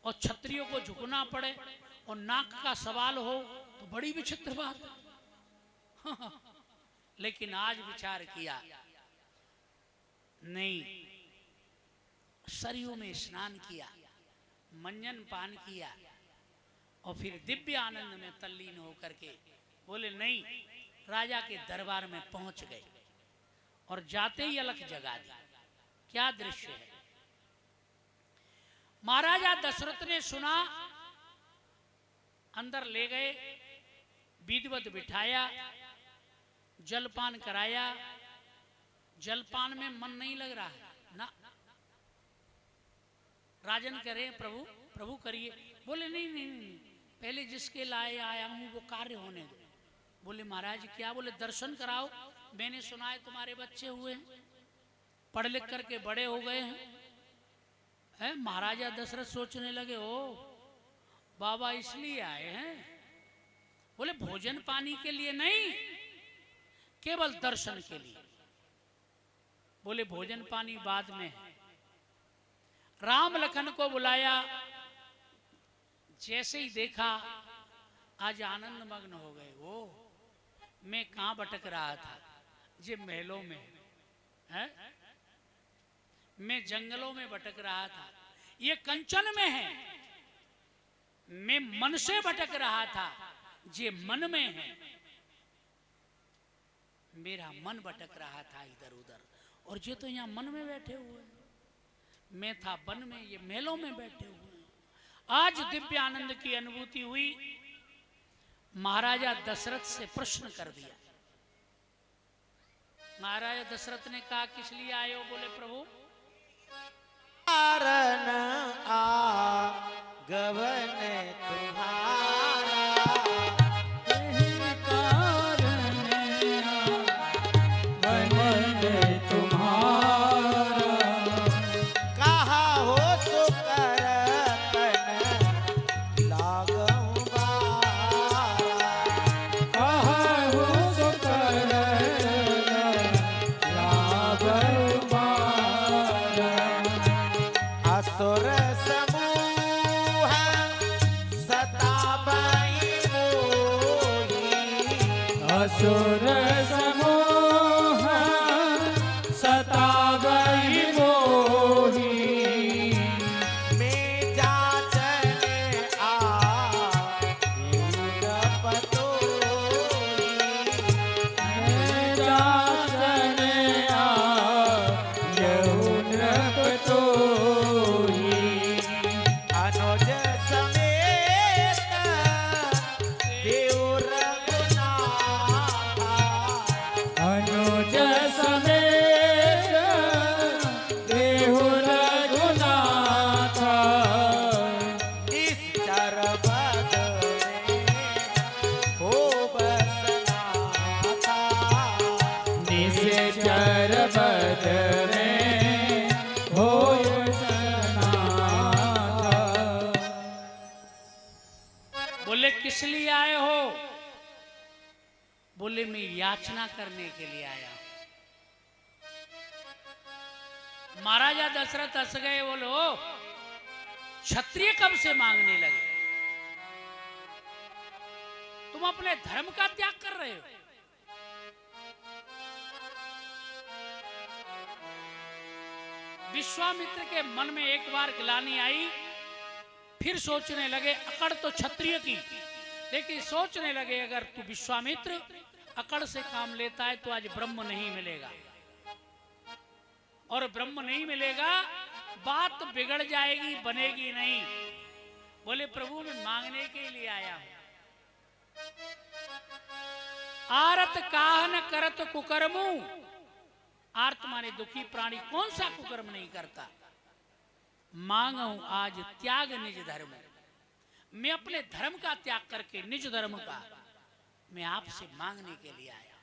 और क्षत्रियों को झुकना पड़े और नाक का सवाल हो, तो बड़ी विचित्र बात है। लेकिन आज विचार किया, नहीं, सरयू में स्नान किया, मंजन पान किया, और फिर दिव्य आनंद में तल्लीन होकर के बोले नहीं, राजा के दरबार में पहुंच गए, और जाते ही अलख जगा दी। क्या दृश्य है! महाराजा दशरथ ने सुना, अंदर ले गए, विधिवत बिठाया, जलपान कराया। जलपान में मन नहीं लग रहा है ना, राजन करे प्रभु प्रभु करिए, बोले नहीं नहीं नहीं, पहले जिसके लाए आया हूं वो कार्य होने दो। बोले महाराज क्या? बोले दर्शन कराओ, मैंने सुना है तुम्हारे बच्चे हुए हैं, पढ़ लिख करके बड़े हो गए हैं। महाराजा दशरथ सोचने लगे, ओ बाबा इसलिए आए हैं? बोले भोजन पानी के लिए नहीं, केवल दर्शन के लिए। बोले भोजन पानी बाद में है। राम लखन को बुलाया, जैसे ही देखा आज आनंद मग्न हो गए। वो मैं कहां भटक रहा था, ये महलों में है, मैं जंगलों में भटक रहा था, ये कंचन में है। मैं मन से भटक रहा था, ये मन में है। मेरा मन भटक रहा था इधर उधर, और ये तो यहाँ मन में बैठे हुए हैं। मैं था वन में, ये महलों में बैठे हुए हैं। आज दिव्य आनंद की अनुभूति हुई। महाराजा दशरथ से प्रश्न कर दिया। महाराजा दशरथ ने कहा किस लिए आए हो? बोले प्रभु कारण आगमन तुम्हारा, यही कारण आगमन तुम्हारा। कहा हो सो करतन लागहु बारा, कहा हो सो करतन लागहु बारा। असुर समूह सताबई मोही, असुर समूह सतावई मोही। में जाचन मेरा जने आयहु नृपतोहि। अनुज समेत देव रघुनाथा, अनुज समेत देहु रघुनाथा। इस चरपद में हो बसना था, निश्चर पद में होय सनाथा। बोले किस लिए आए हो? बोले मैं याचना करने के लिए आया हूं। महाराजा दशरथ हंस गए। बोलो क्षत्रिय कब से मांगने लगे? तुम अपने धर्म का त्याग कर रहे हो। विश्वामित्र के मन में एक बार ग्लानि आई, फिर सोचने लगे अकड़ तो क्षत्रिय की, लेकिन सोचने लगे अगर तू विश्वामित्र अकड़ से काम लेता है तो आज ब्रह्म नहीं मिलेगा, और ब्रह्म नहीं मिलेगा बात बिगड़ जाएगी, बनेगी नहीं। बोले प्रभु मैं मांगने के लिए आया हूं। आरत काहन करत कुकर्मु। आर्त माने दुखी प्राणी कौन सा कुकर्म नहीं करता। मांगू आज त्याग निज धर्म। मैं अपने धर्म का त्याग करके निज धर्म का मैं आपसे मांगने के लिए आया।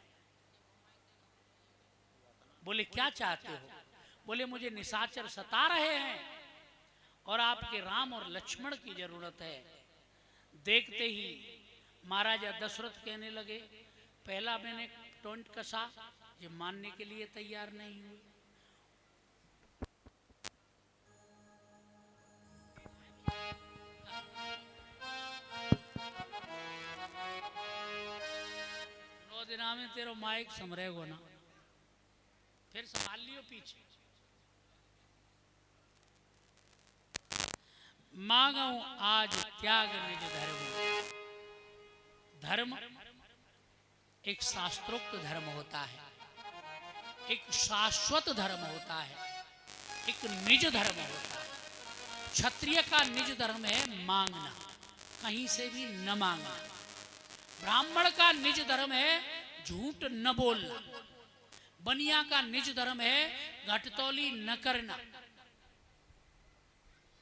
बोले क्या चाहते हो? बोले मुझे निशाचर सता रहे हैं और आपके राम और लक्ष्मण की जरूरत है। देखते ही महाराजा दशरथ कहने लगे पहला मैंने टोंट कसा, ये मानने के लिए तैयार नहीं हुए। नौ दिना में तेरो माइक समरेगो ना, फिर संभाल लियो पीछे। मांगो आज त्याग निज धर्म। धर्म एक शास्त्रोक्त धर्म होता है, एक शाश्वत धर्म होता है, एक निज धर्म होता है। क्षत्रिय का निज धर्म है मांगना, कहीं से भी न मांगना। ब्राह्मण का निज धर्म है झूठ न बोलना। बनिया का निज धर्म है घटतौली न करना।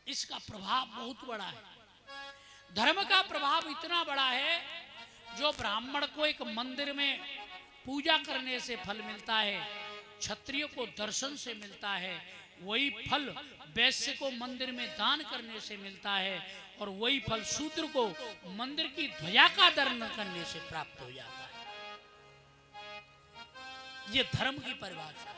इसका प्रभाव बहुत बड़ा है। धर्म का प्रभाव इतना बड़ा है, जो ब्राह्मण को एक मंदिर में पूजा करने से फल मिलता है, क्षत्रिय को दर्शन से मिलता है, वही फल वैश्य को मंदिर में दान करने से मिलता है, और वही फल शूद्र को मंदिर की ध्वजा का दर्शन करने से प्राप्त हो जाता है। ये धर्म की परिभाषा है।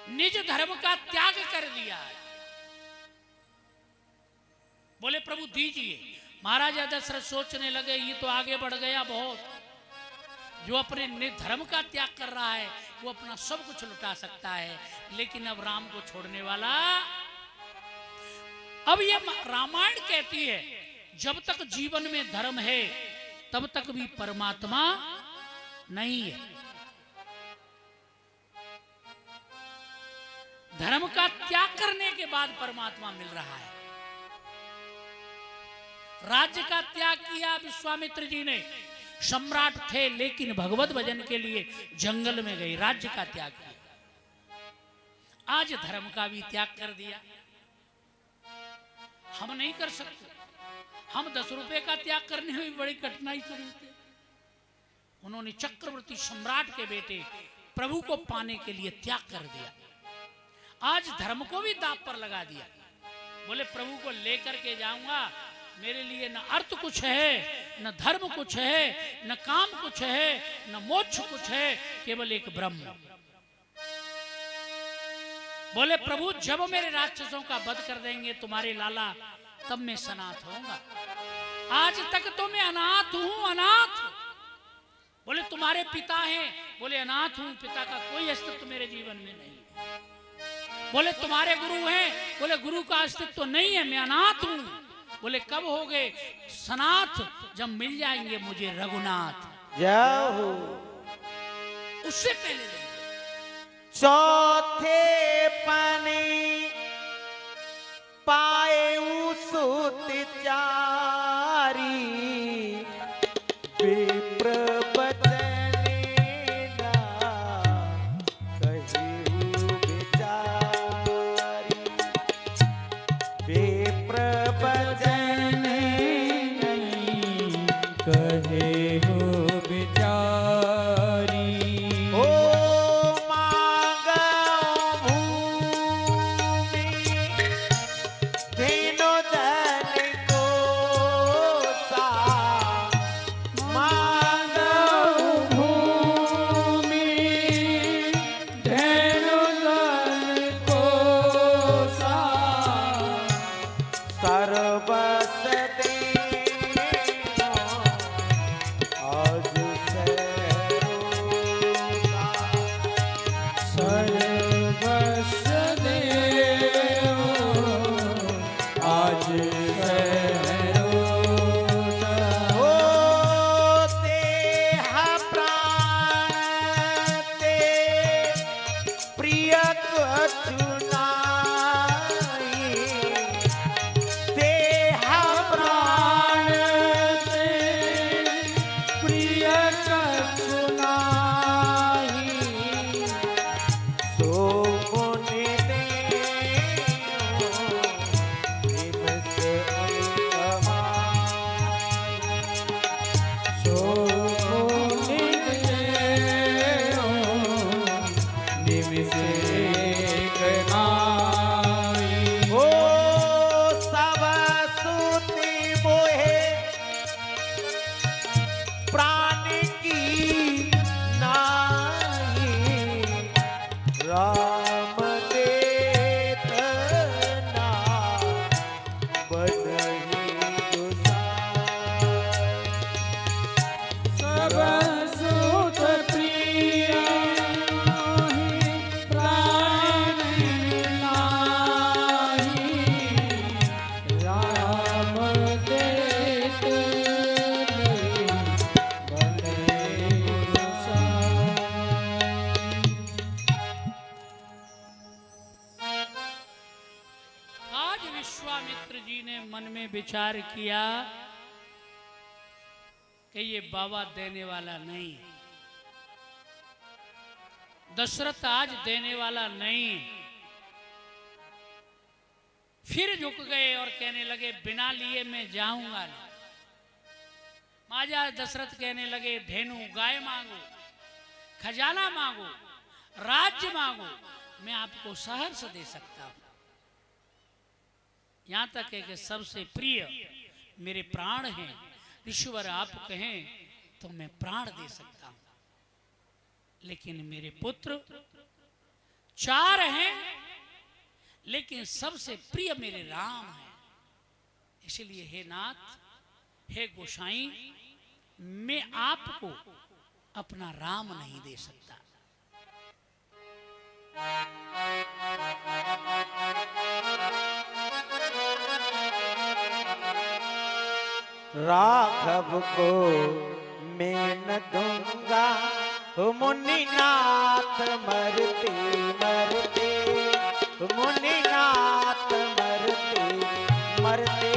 निज धर्म का त्याग कर दिया है। बोले प्रभु दीजिए। महाराजा दशरथ सोचने लगे ये तो आगे बढ़ गया बहुत, जो अपने धर्म का त्याग कर रहा है वो अपना सब कुछ लुटा सकता है, लेकिन अब राम को छोड़ने वाला। अब ये रामायण कहती है जब तक जीवन में धर्म है तब तक भी परमात्मा नहीं है। धर्म का त्याग करने के बाद परमात्मा मिल रहा है। राज्य का त्याग किया विश्वामित्र जी ने, सम्राट थे लेकिन भगवत भजन के लिए जंगल में गए, राज्य का त्याग किया। आज धर्म का भी त्याग कर दिया। हम नहीं कर सकते। हम 10 रुपए का त्याग करने में भी बड़ी कठिनाई से रहते। उन्होंने चक्रवर्ती सम्राट के बेटे प्रभु को पाने के लिए त्याग कर दिया। आज धर्म को भी दांव पर लगा दिया। बोले प्रभु को लेकर के जाऊंगा, मेरे लिए न अर्थ कुछ है, न धर्म कुछ है, न काम कुछ है, न मोक्ष कुछ है, केवल एक ब्रह्म। बोले प्रभु जब मेरे राक्षसों का वध कर देंगे तुम्हारे लाला, तब मैं सनाथ होऊंगा। आज तक तो मैं अनाथ हूं, अनाथ। बोले तुम्हारे पिता हैं? बोले अनाथ हूं, पिता का कोई अस्तित्व मेरे जीवन में नहीं। बोले तुम्हारे गुरु हैं? बोले गुरु का अस्तित्व नहीं है, मैं अनाथ हूं। बोले कब हो गए सनाथ? जब मिल जाएंगे मुझे रघुनाथ। जय हो। उससे पहले चौथे पने पाए सुत चारी, विप्र बचने ना कहिउ बिचारी। विप्र बचने नहीं कहे हो बिचारी। ओ मांगो भूमि धेनु धन को सा। मांगो भूमि धेनु धन को सा। सर्वस देनो आज सरोसा। सर्वस्व देव आज सरोसा। ओ देह प्राण ते प्रिय कछु नाहि। देह प्राण ते प्रिय कछु नाहि। सो मुनि देनो निम से कमाई। सो निज देओ निमिषे कमाई। ओ सब सुति मोहे प्राण की नाही। राम देत ना बनहि दुसाई। सब सुत प्रिय प्राण नाही। राम देत नहीं बने संसार। आज विश्वामित्र जी ने मन में विचार किया कि ये बाबा देने वाला नहीं है। दशरथ आज देने वाला नहीं। फिर झुक गए और कहने लगे बिना लिए मैं जाऊंगा नहीं। महाराजा दशरथ कहने लगे धेनु गाय मांगो, खजाना मांगो, राज्य मांगो, मैं आपको सहर्ष दे सकता हूं। यहां तक है कि सबसे प्रिय मेरे प्राण हैं। ईश्वर आप कहें तो मैं प्राण दे सकता हूं, लेकिन मेरे पुत्र 4 हैं, लेकिन सबसे प्रिय मेरे राम हैं। इसलिए हे नाथ, हे गोसाई, मैं आपको अपना राम नहीं दे सकता। राघव को मैं न दूंगा, मुनिनाथ मरते मरते, मुनिनाथ मरते मरते